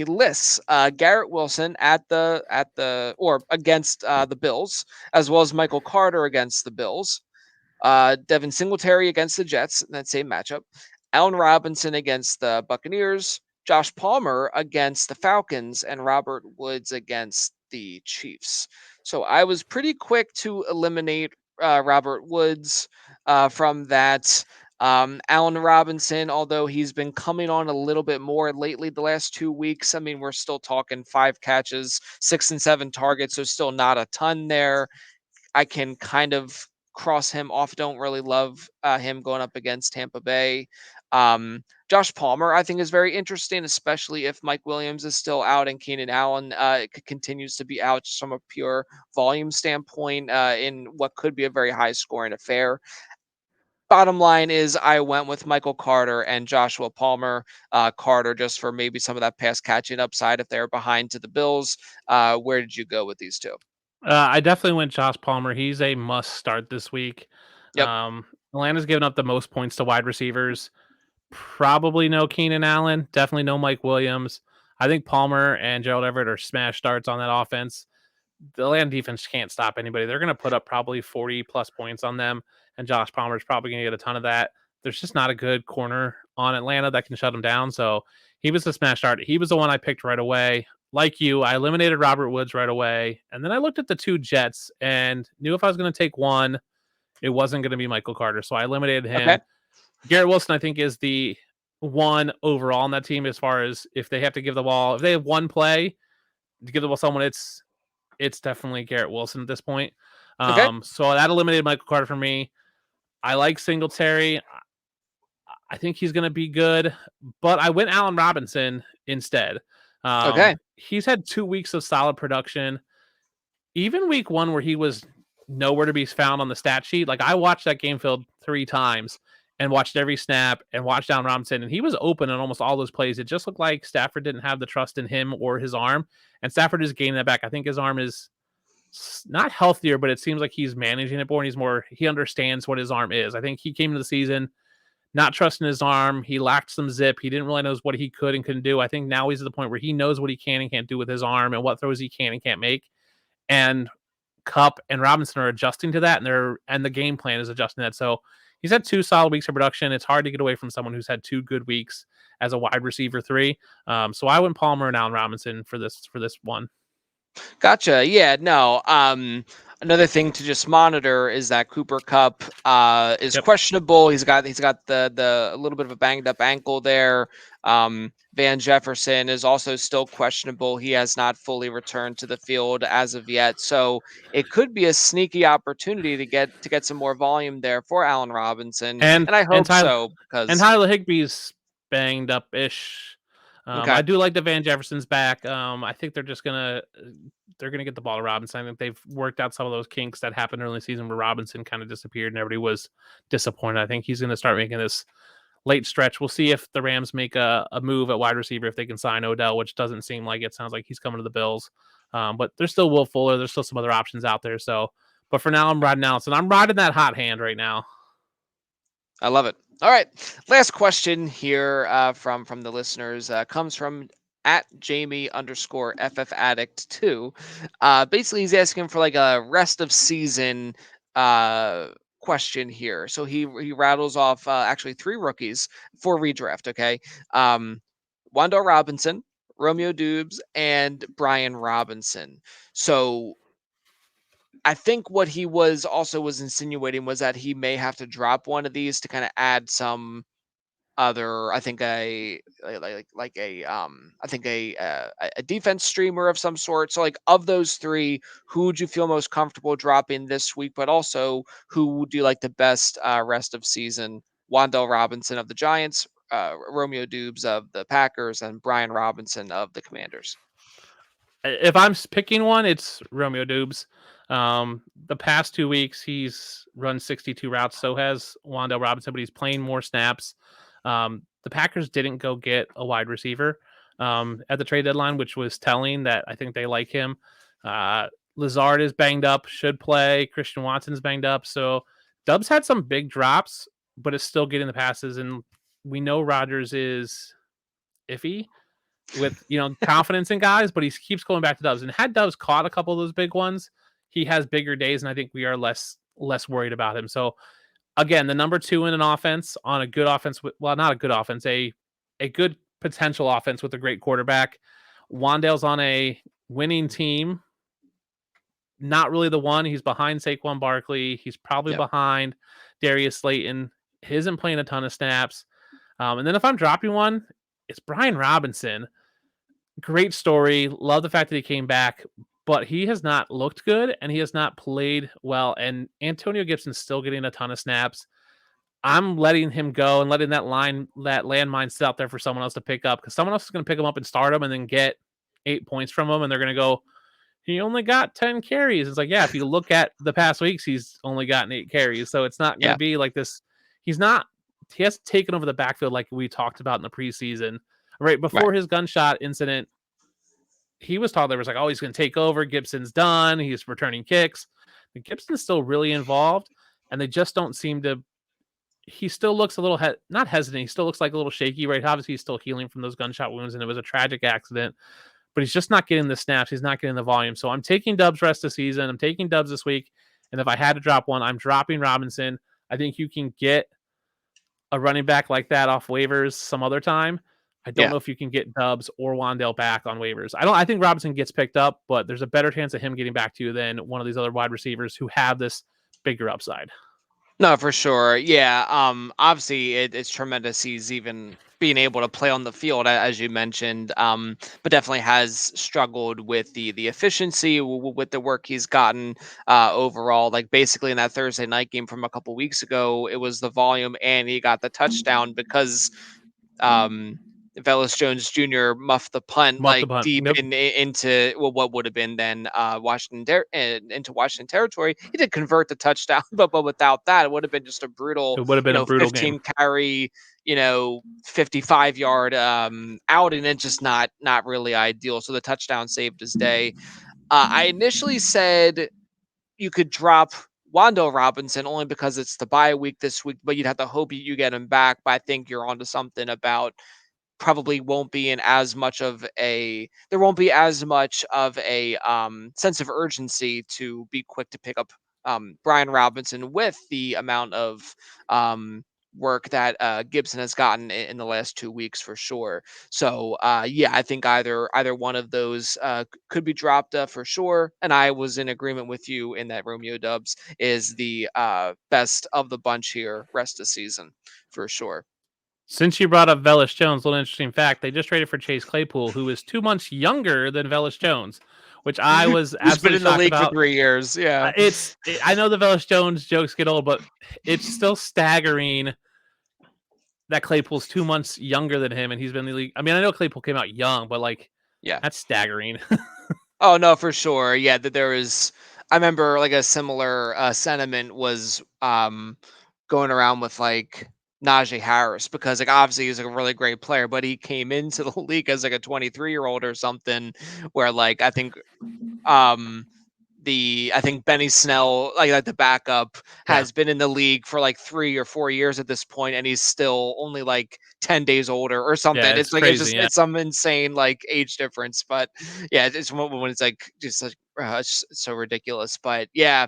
Speaker 1: lists Garrett Wilson or against the Bills, as well as Michael Carter against the Bills. Devin Singletary against the Jets in that same matchup. Allen Robinson against the Buccaneers. Josh Palmer against the Falcons, and Robert Woods against the Chiefs. So I was pretty quick to eliminate Robert Woods from that. Allen Robinson, although he's been coming on a little bit more lately the last 2 weeks, I mean, we're still talking 5 catches, 6 and 7 targets, so still not a ton there. I can kind of cross him off. Don't really love him going up against Tampa Bay. Josh Palmer, I think, is very interesting, especially if Mike Williams is still out and Keenan Allen continues to be out just from a pure volume standpoint in what could be a very high scoring affair. Bottom line is I went with Michael Carter and Joshua Palmer. Carter just for maybe some of that pass catching upside if they're behind to the Bills. Where did you go with these two?
Speaker 2: I definitely went Josh Palmer. He's a must start this week.
Speaker 1: Yep.
Speaker 2: Atlanta's given up the most points to wide receivers. Probably no Keenan Allen. Definitely no Mike Williams. I think Palmer and Gerald Everett are smash starts on that offense. The Atlanta defense can't stop anybody. They're going to put up probably 40 plus points on them, and Josh Palmer is probably going to get a ton of that. There's just not a good corner on Atlanta that can shut them down. So he was the smash start. He was the one I picked right away. Like you, I eliminated Robert Woods right away. And then I looked at the two Jets and knew if I was going to take one, it wasn't going to be Michael Carter. So I eliminated him.
Speaker 1: Okay.
Speaker 2: Garrett Wilson, I think, is the one overall on that team as far as if they have to give the ball. If they have one play to give the ball to someone, it's definitely Garrett Wilson at this point.
Speaker 1: Okay.
Speaker 2: So that eliminated Michael Carter for me. I like Singletary. I think he's going to be good, but I went Allen Robinson instead.
Speaker 1: Okay.
Speaker 2: He's had 2 weeks of solid production. Even week one where he was nowhere to be found on the stat sheet. Like I watched that game field 3 times and watched every snap and watched Allen Robinson, and he was open in almost all those plays. It just looked like Stafford didn't have the trust in him or his arm, and Stafford is gaining that back. I think his arm is not healthier, but it seems like he's managing it more, and he understands what his arm is. I think he came into the season not trusting his arm. He lacked some zip. He didn't really know what he could and couldn't do. I think now he's at the point where he knows what he can and can't do with his arm and what throws he can and can't make. And Kupp and Robinson are adjusting to that, and the game plan is adjusting to that. So he's had 2 solid weeks of production. It's hard to get away from someone who's had 2 good weeks as a wide receiver 3. So I went Palmer and Allen Robinson for this one.
Speaker 1: Gotcha. Yeah, no. Another thing to just monitor is that Cooper Cup is
Speaker 2: Yep.
Speaker 1: questionable. He's got the a little bit of a banged up ankle there. Van Jefferson is also still questionable. He has not fully returned to the field as of yet. So it could be a sneaky opportunity to get some more volume there for Allen Robinson.
Speaker 2: And
Speaker 1: And I
Speaker 2: and
Speaker 1: hope
Speaker 2: Tyler
Speaker 1: so
Speaker 2: and
Speaker 1: because
Speaker 2: Tyler Higbee's banged up ish.
Speaker 1: okay.
Speaker 2: I do like the Van Jefferson's back. I think they're gonna get the ball to Robinson. I think they've worked out some of those kinks that happened early in the season where Robinson kind of disappeared and everybody was disappointed. I think he's gonna start making this late stretch. We'll see if the Rams make a move at wide receiver if they can sign Odell, which doesn't seem like it. Sounds like he's coming to the Bills. But there's still Will Fuller. There's still some other options out there. So, but for now, I'm riding Allison. I'm riding that hot hand right now.
Speaker 1: I love it. All right, last question here from the listeners comes from at Jamie underscore FF Addict 2. Basically, he's asking for like a rest of season question here. So he rattles off actually 3 rookies for redraft. Okay, Wandale Robinson, Romeo Dubes, and Brian Robinson. So I think what he was insinuating was that he may have to drop one of these to kind of add some other, I think I think a defense streamer of some sort. So like of those 3, who would you feel most comfortable dropping this week? But also, who would you like the best rest of season? Wandale Robinson of the Giants, Romeo Dubes of the Packers, and Brian Robinson of the Commanders.
Speaker 2: If I'm picking one, it's Romeo Dubes. The past 2 weeks, he's run 62 routes. So has Wandale Robinson, but he's playing more snaps. The Packers didn't go get a wide receiver at the trade deadline, which was telling that I think they like him. Lazard is banged up, should play. Christian Watson's banged up. So Dubs had some big drops, but is still getting the passes. And we know Rodgers is iffy with confidence in guys, but he keeps going back to Dubs. And had Dubs caught a couple of those big ones, he has bigger days, and I think we are less worried about him. So again, the number 2 in an offense on a good offense, well, not a good offense, a good potential offense with a great quarterback. Wandale's on a winning team. Not really the one. He's behind Saquon Barkley. He's probably
Speaker 1: Yep.
Speaker 2: behind Darius Slayton. He isn't playing a ton of snaps. And then if I'm dropping one, it's Brian Robinson. Great story. Love the fact that he came back, but he has not looked good and he has not played well. And Antonio Gibson's still getting a ton of snaps. I'm letting him go and letting that landmine sit out there for someone else to pick up, because someone else is going to pick him up and start him and then get 8 points from him. And they're going to go, he only got 10 carries. It's like, yeah, if you look at the past weeks, he's only gotten 8 carries. So it's not going to be like this. He hasn't taken over the backfield like we talked about in the preseason. Right before his gunshot incident, he was told there was like, oh, he's going to take over. Gibson's done. He's returning kicks. But Gibson's still really involved, and they just don't seem to. He still looks a little not hesitant. He still looks like a little shaky, right? Obviously, he's still healing from those gunshot wounds, and it was a tragic accident. But he's just not getting the snaps. He's not getting the volume. So I'm taking Dubs rest of season. I'm taking Dubs this week, and if I had to drop one, I'm dropping Robinson. I think you can get a running back like that off waivers some other time. I don't know if you can get Dubs or Wandale back on waivers. I think Robinson gets picked up, but there's a better chance of him getting back to you than one of these other wide receivers who have this bigger upside.
Speaker 1: No, for sure. Yeah. Obviously, it's tremendous. He's even being able to play on the field, as you mentioned. But definitely has struggled with the efficiency with the work he's gotten overall. Like basically in that Thursday night game from a couple weeks ago, it was the volume, and he got the touchdown because Velus Jones Jr. muffed the punt like deep
Speaker 2: Nope.
Speaker 1: into what would have been then into Washington territory. He did convert the touchdown, but without that, it would have been just a brutal,
Speaker 2: It would have been a brutal
Speaker 1: 15
Speaker 2: game.
Speaker 1: carry, 55-yard outing, and just not really ideal. So the touchdown saved his day. I initially said you could drop Wandale Robinson only because it's the bye week this week, but you'd have to hope you get him back. But I think you're onto something about probably won't be in as much of a there won't be as much of a sense of urgency to be quick to pick up Brian Robinson with the amount of work that Gibson has gotten in the last 2 weeks for sure. So yeah, I think either one of those could be dropped for sure. And I was in agreement with you in that Romeo Dubs is the best of the bunch here rest of season for sure.
Speaker 2: Since you brought up Velus Jones, little interesting fact: they just traded for Chase Claypool, who is 2 months younger than Velus Jones, which I was
Speaker 1: Who's been
Speaker 2: absolutely
Speaker 1: in the
Speaker 2: shocked
Speaker 1: league for
Speaker 2: about.
Speaker 1: 3 years? Yeah.
Speaker 2: I know the Velus Jones jokes get old, but it's still staggering that Claypool's 2 months younger than him, and he's been in the league. I mean, I know Claypool came out young, but like
Speaker 1: Yeah.
Speaker 2: that's staggering.
Speaker 1: Oh no, for sure. Yeah, that there was. I remember like a similar sentiment was going around with like Najee Harris because like obviously he's like a really great player, but he came into the league as like a 23-year-old or something, where like um I think Benny Snell, like the backup,
Speaker 2: Yeah,
Speaker 1: has been in the league for like 3 or 4 years at this point, and he's still only like 10 days older or something.
Speaker 2: yeah,
Speaker 1: It's
Speaker 2: it's
Speaker 1: like it's
Speaker 2: crazy.
Speaker 1: just
Speaker 2: Yeah,
Speaker 1: it's some insane like age difference, but yeah, it's when it's like just like it's so ridiculous. But yeah,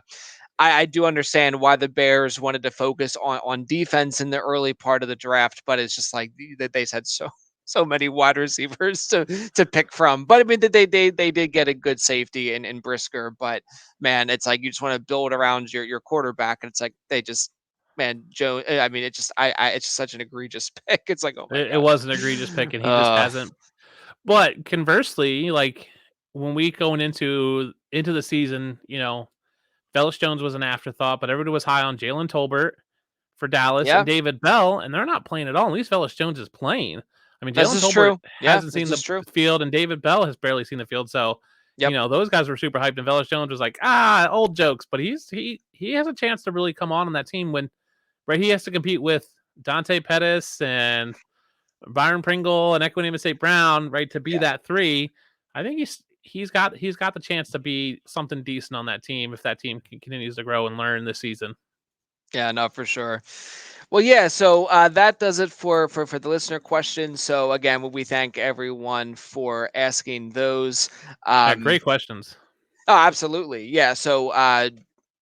Speaker 1: I do understand why the Bears wanted to focus on defense in the early part of the draft, but it's just like that they said so many wide receivers to pick from. But I mean, they did get a good safety in Brisker, but man, it's like you just want to build around your quarterback, and it's like they just man Joe. I mean, it just it's just such an egregious pick. It's like oh my
Speaker 2: it
Speaker 1: god.
Speaker 2: was an egregious pick, and he just
Speaker 1: Uh
Speaker 2: hasn't. But conversely, like when we going into the season, Velus Jones was an afterthought, but everybody was high on Jalen Tolbert for Dallas and
Speaker 1: yeah,
Speaker 2: David Bell, and they're not playing at all. At least Velus Jones is playing. I mean,
Speaker 1: this
Speaker 2: Jalen
Speaker 1: is
Speaker 2: Tolbert
Speaker 1: true. Yeah,
Speaker 2: hasn't
Speaker 1: this
Speaker 2: seen
Speaker 1: is
Speaker 2: the
Speaker 1: true.
Speaker 2: field, and David Bell has barely seen the field. So,
Speaker 1: Yep.
Speaker 2: those guys were super hyped, and Velus Jones was like, old jokes. But he has a chance to really come on that team when right he has to compete with Dante Pettis and Byron Pringle and Equanimous St. Brown, right, to be
Speaker 1: Yeah.
Speaker 2: that three. I think he's got the chance to be something decent on that team if that team continues to grow and learn this season.
Speaker 1: Yeah, no, for sure. Well, yeah. So that does it for the listener questions. So again, we thank everyone for asking those.
Speaker 2: Yeah,
Speaker 1: Um,
Speaker 2: great questions.
Speaker 1: oh, absolutely, yeah. So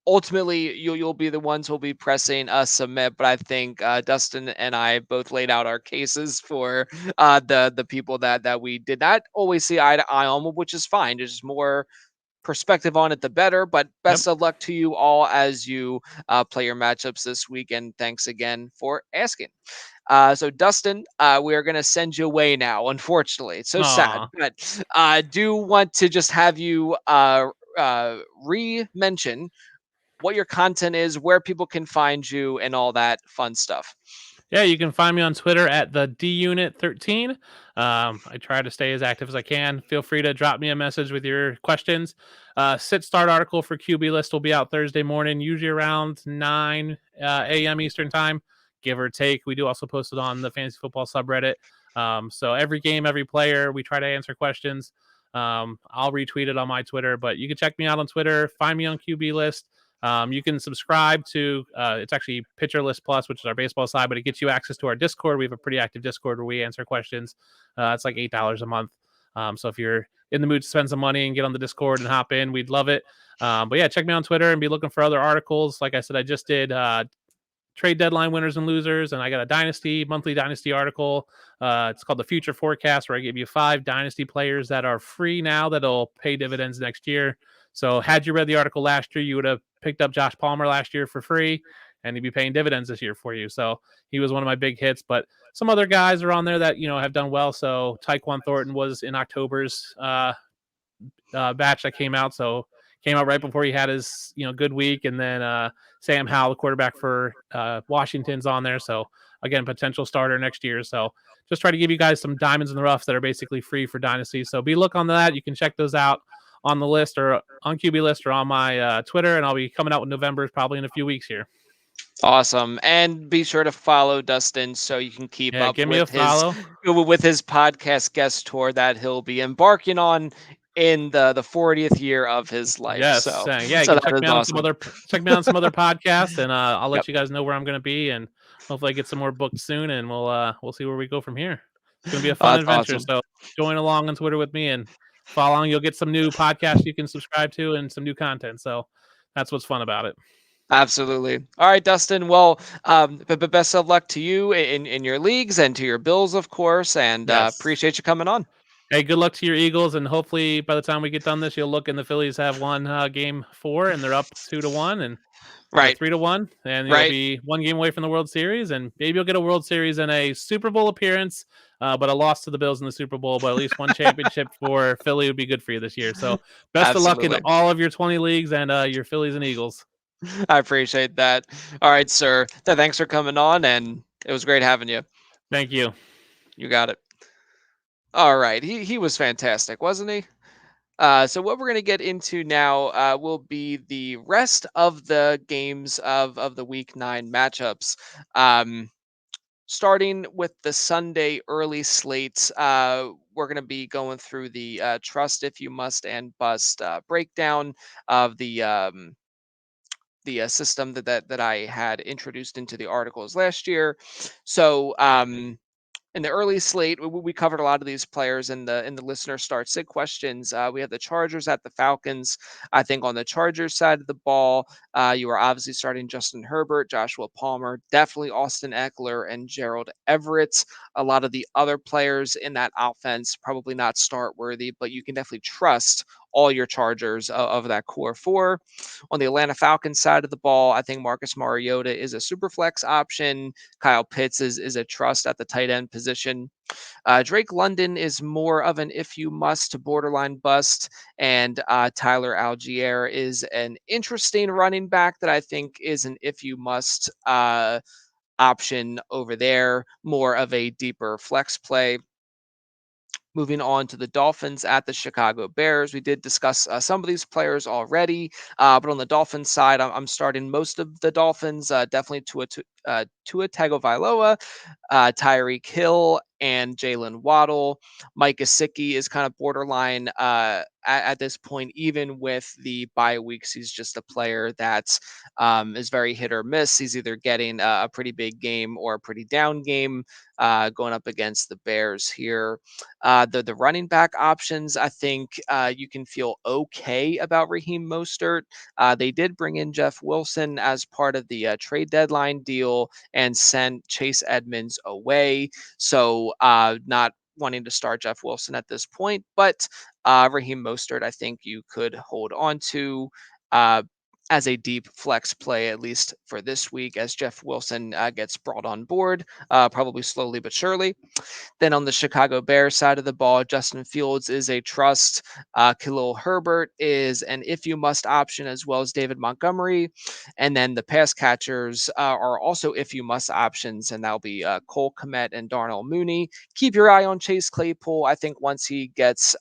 Speaker 1: ultimately, you'll be the ones who'll be pressing submit. But I think Dustin and I both laid out our cases for the people that we did not always see eye to eye on, which is fine. There's just more perspective on it, the better. But
Speaker 2: Yep.
Speaker 1: best of luck to you all as you play your matchups this week. And thanks again for asking. So Dustin, we are going to send you away now. Unfortunately, it's so sad,
Speaker 2: Aw.
Speaker 1: but I do want to just have you re-mention what your content is, where people can find you, and all that fun stuff.
Speaker 2: Yeah, you can find me on Twitter at the DUnit13. I try to stay as active as I can. Feel free to drop me a message with your questions. Sit start article for QB list will be out Thursday morning, usually around 9 a.m. Eastern time, give or take. We do also post it on the fantasy football subreddit. So every game, every player, we try to answer questions. I'll retweet it on my Twitter, but you can check me out on Twitter. Find me on QB list. You can subscribe to it's actually Pitcher List Plus, which is our baseball side, but it gets you access to our Discord. We have a pretty active Discord where we answer questions. It's like $8 a month. So if you're in the mood to spend some money and get on the Discord and hop in, we'd love it. But yeah, check me on Twitter and be looking for other articles. Like I said, I just did trade deadline winners and losers, and I got a monthly dynasty article. It's called the Future Forecast, where I give you 5 dynasty players that are free now that'll pay dividends next year. So had you read the article last year, you would have picked up Josh Palmer last year for free, and he'd be paying dividends this year for you. So he was one of my big hits. But some other guys are on there that have done well. So Tyquan Thornton was in October's batch that came out. So came out right before he had his good week, and then Sam Howell, the quarterback for Washington's on there. So again, potential starter next year. So just try to give you guys some diamonds in the rough that are basically free for dynasty. So be look on that. You can check those out on the list or on QB list or on my Twitter, and I'll be coming out with November's probably in a few weeks here.
Speaker 1: Awesome. And be sure to follow Dustin so you can keep
Speaker 2: Yeah,
Speaker 1: up
Speaker 2: give me a follow.
Speaker 1: with his podcast guest tour that he'll be embarking on in the 40th year of his life.
Speaker 2: Yes,
Speaker 1: So
Speaker 2: yeah, you
Speaker 1: so
Speaker 2: can
Speaker 1: that is awesome.
Speaker 2: check me out on some other podcasts, and I'll
Speaker 1: Yep.
Speaker 2: let you guys know where I'm going to be, and hopefully I get some more booked soon, and we'll see where we go from here. It's going to be a
Speaker 1: Oh,
Speaker 2: fun
Speaker 1: that's
Speaker 2: adventure.
Speaker 1: awesome.
Speaker 2: So join along on Twitter with me and follow along. You'll get some new podcasts you can subscribe to and some new content. So that's what's fun about it.
Speaker 1: Absolutely. All right, Dustin. Well, but best of luck to you in your leagues and to your Bills, of course. And
Speaker 2: Yes.
Speaker 1: appreciate you coming on.
Speaker 2: Hey, good luck to your Eagles, and hopefully by the time we get done this, you'll look and the Phillies have won game 4, and they're up 2-1, and or
Speaker 1: Right.
Speaker 2: 3-1, and you'll
Speaker 1: Right.
Speaker 2: be one game away from the World Series, and maybe you'll get a World Series and a Super Bowl appearance, but a loss to the Bills in the Super Bowl, but at least one championship for Philly would be good for you this year. So best of luck in
Speaker 1: Absolutely.
Speaker 2: all of your 20 leagues and your Phillies and Eagles.
Speaker 1: I appreciate that. All right, sir. Thanks for coming on, and it was great having you.
Speaker 2: Thank you.
Speaker 1: You got it. All right. He was fantastic, wasn't he? So what we're going to get into now will be the rest of the games of the Week 9 matchups. Um, Starting with the Sunday early slates, we're going to be going through the trust if you must and bust breakdown of the system that I had introduced into the articles last year. So in the early slate, we covered a lot of these players in the listener start sit questions. We have the Chargers at the Falcons. I think on the Chargers side of the ball, you are obviously starting Justin Herbert, Joshua Palmer, definitely Austin Eckler, and Gerald Everett. A lot of the other players in that offense probably not start worthy, but you can definitely trust all your Chargers of that core four. On the Atlanta Falcons side of the ball, I think Marcus Mariota is a super flex option. Kyle Pitts is a trust at the tight end position. Drake London is more of an if you must to borderline bust, and Tyler Algier is an interesting running back that I think is an if you must option over there, more of a deeper flex play. Moving on to the Dolphins at the Chicago Bears. We did discuss some of these players already, but on the Dolphins side, I'm starting most of the Dolphins. Definitely Tua Tagovailoa, Tyreek Hill, and Jalen Waddle. Mike Gesicki is kind of borderline at this point, even with the bye weeks. He's just a player that is very hit or miss. He's either getting a pretty big game or a pretty down game going up against the Bears here. The running back options, I think you can feel okay about Raheem Mostert. They did bring in Jeff Wilson as part of the trade deadline deal and sent Chase Edmonds away. So not wanting to start Jeff Wilson at this point, but Raheem Mostert, I think you could hold on to. As a deep flex play, at least for this week, as Jeff Wilson gets brought on board, probably slowly but surely. Then on the Chicago Bears side of the ball, Justin Fields is a trust. Khalil Herbert is an if you must option, as well as David Montgomery. And then the pass catchers are also if you must options, and that'll be Cole Kmet and Darnell Mooney. Keep your eye on Chase Claypool. I think once he gets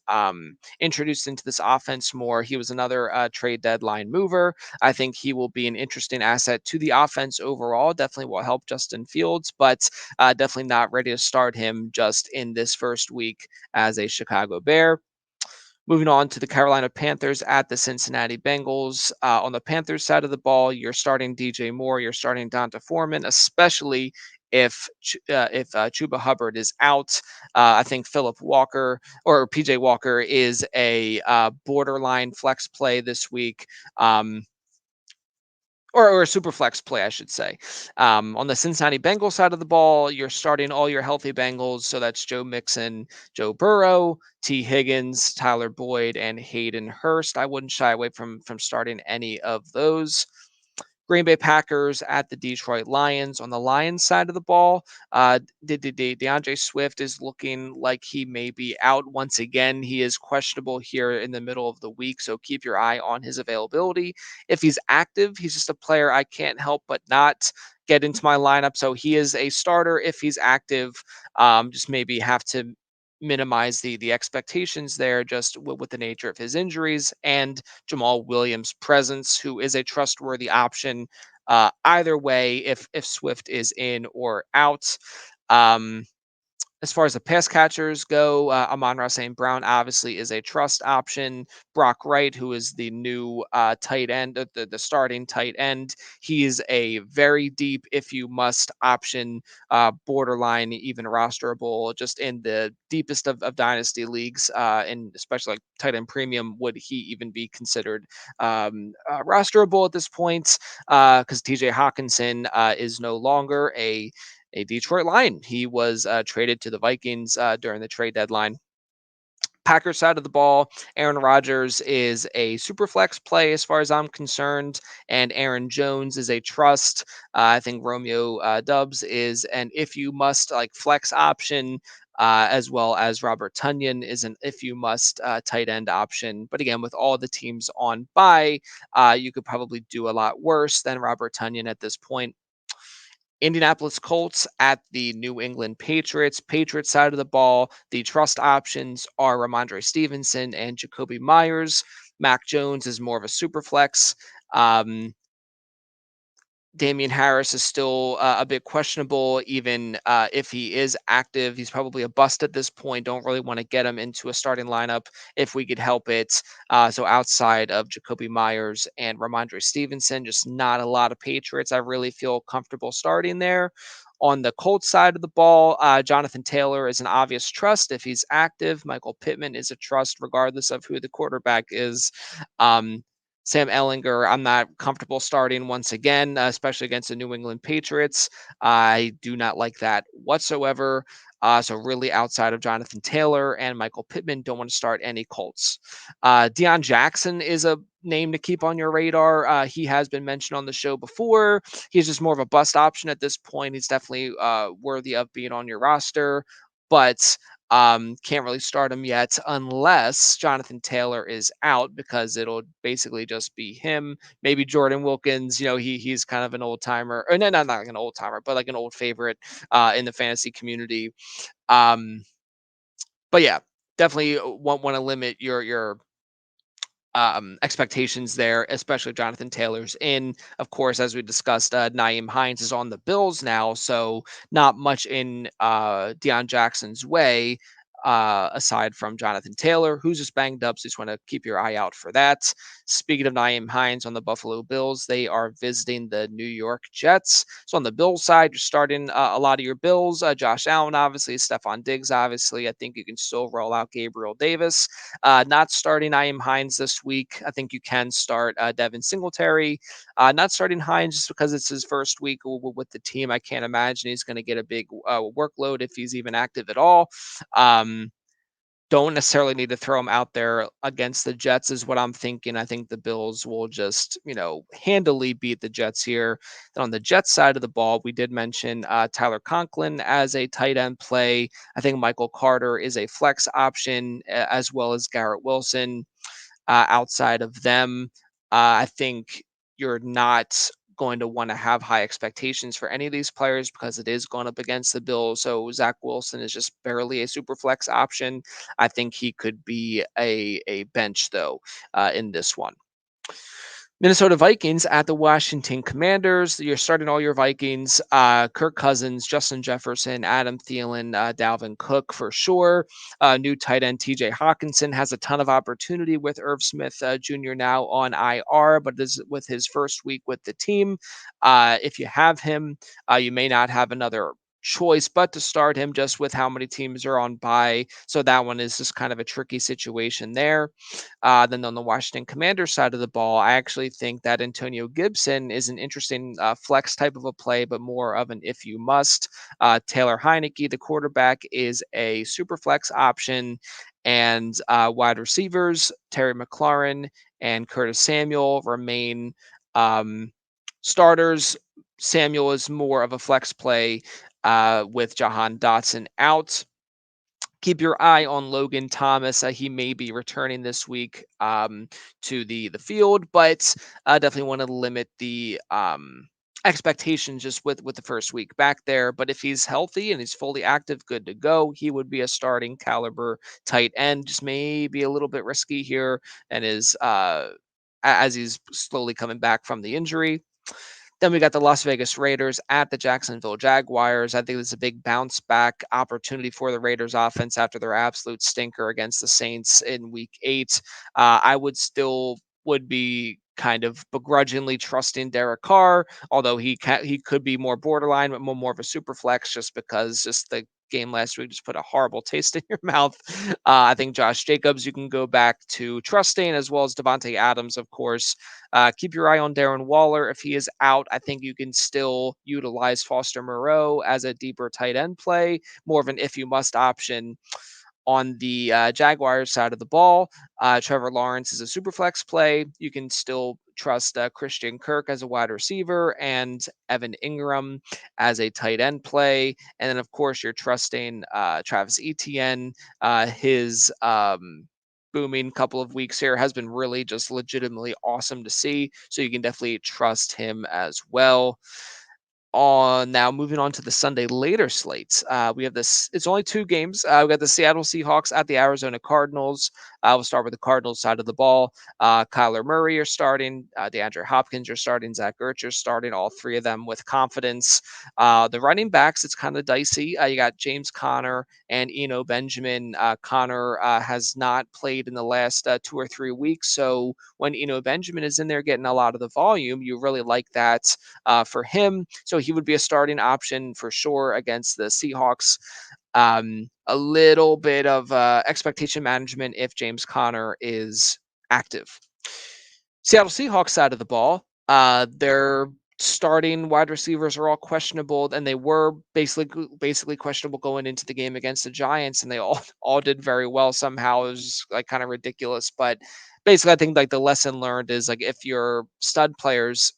Speaker 1: introduced into this offense more, he was another trade deadline mover. I think he will be an interesting asset to the offense overall. Definitely will help Justin Fields, but definitely not ready to start him just in this first week as a Chicago Bear. Moving on to the Carolina Panthers at the Cincinnati Bengals. On the Panthers side of the ball, you're starting DJ Moore, you're starting Donta Foreman, especially if Chuba Hubbard is out. I think Philip Walker or PJ Walker is a borderline flex play this week. Or a super flex play, I should say. On the Cincinnati Bengals side of the ball, you're starting all your healthy Bengals. So that's Joe Mixon, Joe Burrow, T. Higgins, Tyler Boyd, and Hayden Hurst. I wouldn't shy away from starting any of those. Green Bay Packers at the Detroit Lions. On the Lions side of the ball, DeAndre Swift is looking like he may be out once again. He is questionable here in the middle of the week, so keep your eye on his availability. If he's active, he's just a player I can't help but not get into my lineup. So he is a starter if he's active. Just maybe have to minimize the expectations there just with the nature of his injuries and Jamal Williams' presence, who is a trustworthy option either way if Swift is in or out. Um, As far as the pass catchers go, Amon-Ra St. Brown obviously is a trust option. Brock Wright, who is the new tight end, the starting tight end, he's a very deep, if you must, option, borderline, even rosterable, just in the deepest of dynasty leagues, and especially like tight end premium. Would he even be considered rosterable at this point? Because TJ Hawkinson is no longer a Detroit Lion. He was traded to the Vikings during the trade deadline. Packers side of the ball, Aaron Rodgers is a super flex play as far as I'm concerned, and Aaron Jones is a trust. I think Romeo Dubs is an if you must like flex option, as well as Robert Tunyon is an if you must tight end option. But again, with all the teams on bye, you could probably do a lot worse than Robert Tunyon at this point. Indianapolis Colts at the New England Patriots. Patriots side of the ball, the trust options are Ramondre Stevenson and Jacoby Myers. Mac Jones is more of a super flex. Um, Damian Harris is still a bit questionable, even if he is active. He's probably a bust at this point. Don't really want to get him into a starting lineup if we could help it. So outside of Jacoby Myers and Ramondre Stevenson, just not a lot of Patriots I really feel comfortable starting there. On the Colts side of the ball, Jonathan Taylor is an obvious trust if he's active. Michael Pittman is a trust regardless of who the quarterback is. Um, Sam Ellinger, I'm not comfortable starting once again, especially against the New England Patriots. I do not like that whatsoever. So really, outside of Jonathan Taylor and Michael Pittman, don't want to start any Colts. Deion Jackson is a name to keep on your radar. He has been mentioned on the show before. He's just more of a bust option at this point. He's definitely worthy of being on your roster, but can't really start him yet unless Jonathan Taylor is out because it'll basically just be him. Maybe Jordan Wilkins. He's kind of an old timer, or no, not like an old timer, but like an old favorite in the fantasy community. Um, but yeah, definitely want to limit your expectations there, especially Jonathan Taylor's in. Of course, as we discussed, Naeem Hines is on the Bills now, so not much in Deion Jackson's way. Aside from Jonathan Taylor, who's just banged up, so just want to keep your eye out for that. Speaking of Naeem Hines on the Buffalo Bills, they are visiting the New York Jets. So on the Bills side, you're starting a lot of your Bills. Josh Allen, obviously, Stephon Diggs, obviously. I think you can still roll out Gabriel Davis. Not starting Naeem Hines this week. I think you can start Devin Singletary. Not starting Hines just because it's his first week with the team. I can't imagine he's going to get a big workload if he's even active at all. Don't necessarily need to throw him out there against the Jets, is what I'm thinking. I think the Bills will just, handily beat the Jets here. Then on the Jets side of the ball, we did mention Tyler Conklin as a tight end play. I think Michael Carter is a flex option, as well as Garrett Wilson. Outside of them, I think you're not going to want to have high expectations for any of these players because it is going up against the Bills. So Zach Wilson is just barely a super flex option. I think he could be a bench though in this one. Minnesota Vikings at the Washington Commanders. You're starting all your Vikings. Kirk Cousins, Justin Jefferson, Adam Thielen, Dalvin Cook for sure. New tight end TJ Hawkinson has a ton of opportunity with Irv Smith Jr. now on IR, but this is with his first week with the team. If you have him, you may not have another choice but to start him just with how many teams are on bye. So that one is just kind of a tricky situation there. Then on the Washington Commanders side of the ball, I actually think that Antonio Gibson is an interesting flex type of a play, but more of an if you must. Taylor Heineke, the quarterback, is a super flex option. And wide receivers, Terry McLaurin and Curtis Samuel remain starters. Samuel is more of a flex play with Jahan Dotson out. Keep your eye on Logan Thomas. He may be returning this week to the field, but definitely want to limit the expectations just with the first week back there. But if he's healthy and he's fully active, good to go, he would be a starting caliber tight end. Just maybe a little bit risky here, and is as he's slowly coming back from the injury. Then we got the Las Vegas Raiders at the Jacksonville Jaguars. I think it's a big bounce back opportunity for the Raiders offense after their absolute stinker against the Saints in week 8. I would be kind of begrudgingly trusting Derek Carr, although he could be more borderline, but more of a super flex just because just the game last week just put a horrible taste in your mouth. I think Josh Jacobs you can go back to trusting, as well as Devontae Adams, of course. Keep your eye on Darren Waller. If he is out, I think you can still utilize Foster Moreau as a deeper tight end play, more of an if you must option. On the Jaguars side of the ball, Trevor Lawrence is a super flex play. You can still trust Christian Kirk as a wide receiver and Evan Ingram as a tight end play. And then, of course, you're trusting Travis Etienne. His booming couple of weeks here has been really just legitimately awesome to see. So you can definitely trust him as well. On now moving on to the Sunday later slates. We have this. It's only 2 games. We got the Seattle Seahawks at the Arizona Cardinals. We'll start with the Cardinals side of the ball. Kyler Murray are starting. DeAndre Hopkins are starting. Zach Ertz are starting. All 3 of them with confidence. The running backs, it's kind of dicey. You got James Conner and Eno Benjamin. Conner has not played in the last 2 or 3 weeks, so when Eno Benjamin is in there getting a lot of the volume, you really like that for him. So he would be a starting option for sure against the Seahawks. A little bit of expectation management if James Conner is active. Seattle Seahawks side of the ball, their starting wide receivers are all questionable, and they were basically questionable going into the game against the Giants, and they all did very well somehow. It was like kind of ridiculous, but basically, I think like the lesson learned is like if your stud players,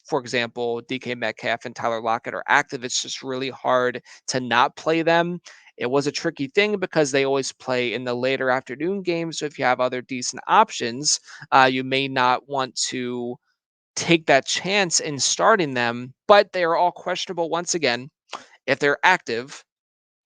Speaker 1: for example, DK Metcalf and Tyler Lockett are active, it's just really hard to not play them. It was a tricky thing because they always play in the later afternoon games. So if you have other decent options, you may not want to take that chance in starting them, but they are all questionable once again. If they're active,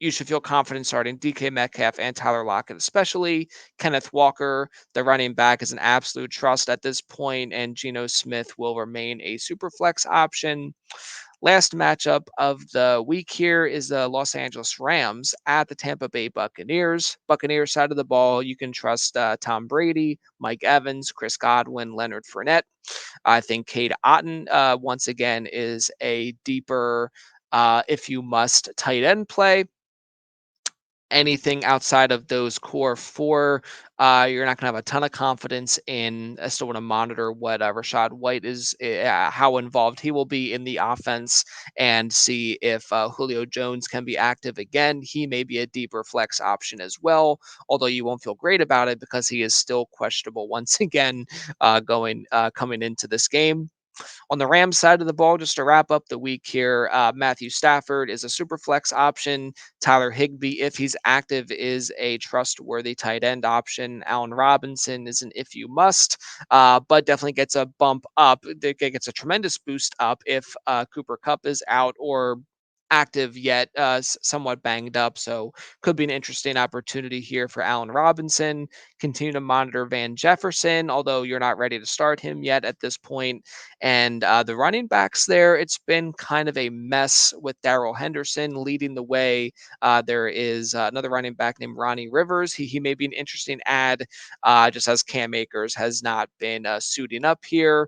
Speaker 1: you should feel confident starting DK Metcalf and Tyler Lockett, especially Kenneth Walker. The running back is an absolute trust at this point, and Geno Smith will remain a super flex option. Last matchup of the week here is the Los Angeles Rams at the Tampa Bay Buccaneers. Buccaneers side of the ball, you can trust Tom Brady, Mike Evans, Chris Godwin, Leonard Fournette. I think Cade Otton, once again, is a deeper, if you must, tight end play. Anything outside of those core 4, you're not gonna have a ton of confidence in. I still wanna monitor what, Rachaad White is, how involved he will be in the offense and see if, Julio Jones can be active again. He may be a deeper flex option as well, although you won't feel great about it because he is still questionable once again, coming into this game. On the Rams side of the ball, just to wrap up the week here, Matthew Stafford is a super flex option. Tyler Higbee, if he's active, is a trustworthy tight end option. Allen Robinson is an if you must, but definitely gets a bump up. It gets a tremendous boost up if Cooper Kupp is out or active yet somewhat banged up. So could be an interesting opportunity here for Allen Robinson. Continue to monitor Van Jefferson, although you're not ready to start him yet at this point. And the running backs there, it's been kind of a mess with Darrell Henderson leading the way. There is another running back named Ronnie Rivers. He may be an interesting add, just as Cam Akers has not been suiting up here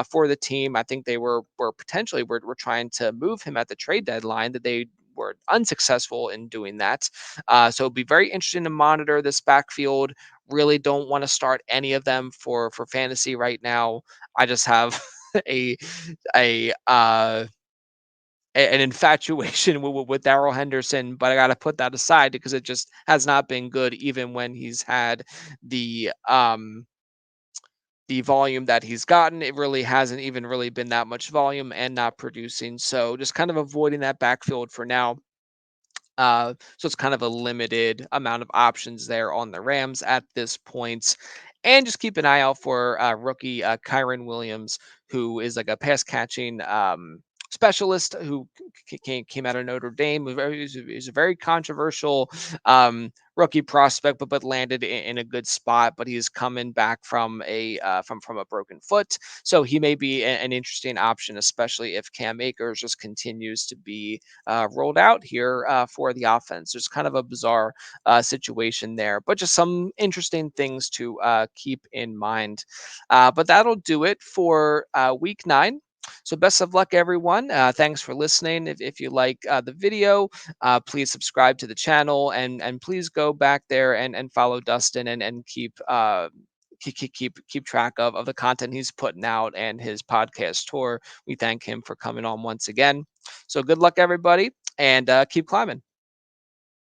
Speaker 1: for the team. I think they were potentially were trying to move him at the trade deadline, that they were unsuccessful in doing that. So it'll be very interesting to monitor this backfield. Really don't want to start any of them for fantasy right now. I just have a a an infatuation with Darrell Henderson, but I got to put that aside because it just has not been good, even when he's had the volume that he's gotten. It really hasn't even really been that much volume and not producing. So just kind of avoiding that backfield for now. So it's kind of a limited amount of options there on the Rams at this point. And just keep an eye out for rookie Kyron Williams, who is like a pass catching specialist who came out of Notre Dame. He was a very controversial rookie prospect, but landed in a good spot. But he's coming back from a broken foot, so he may be an interesting option, especially if Cam Akers just continues to be rolled out here for the offense. There's kind of a bizarre situation there, but just some interesting things to keep in mind. But that'll do it for week 9. So best of luck, everyone. Thanks for listening. If you like the video, please subscribe to the channel, and please go back there and follow Dustin, and keep track of the content he's putting out and his podcast tour. We thank him for coming on once again. So good luck, everybody, and keep climbing.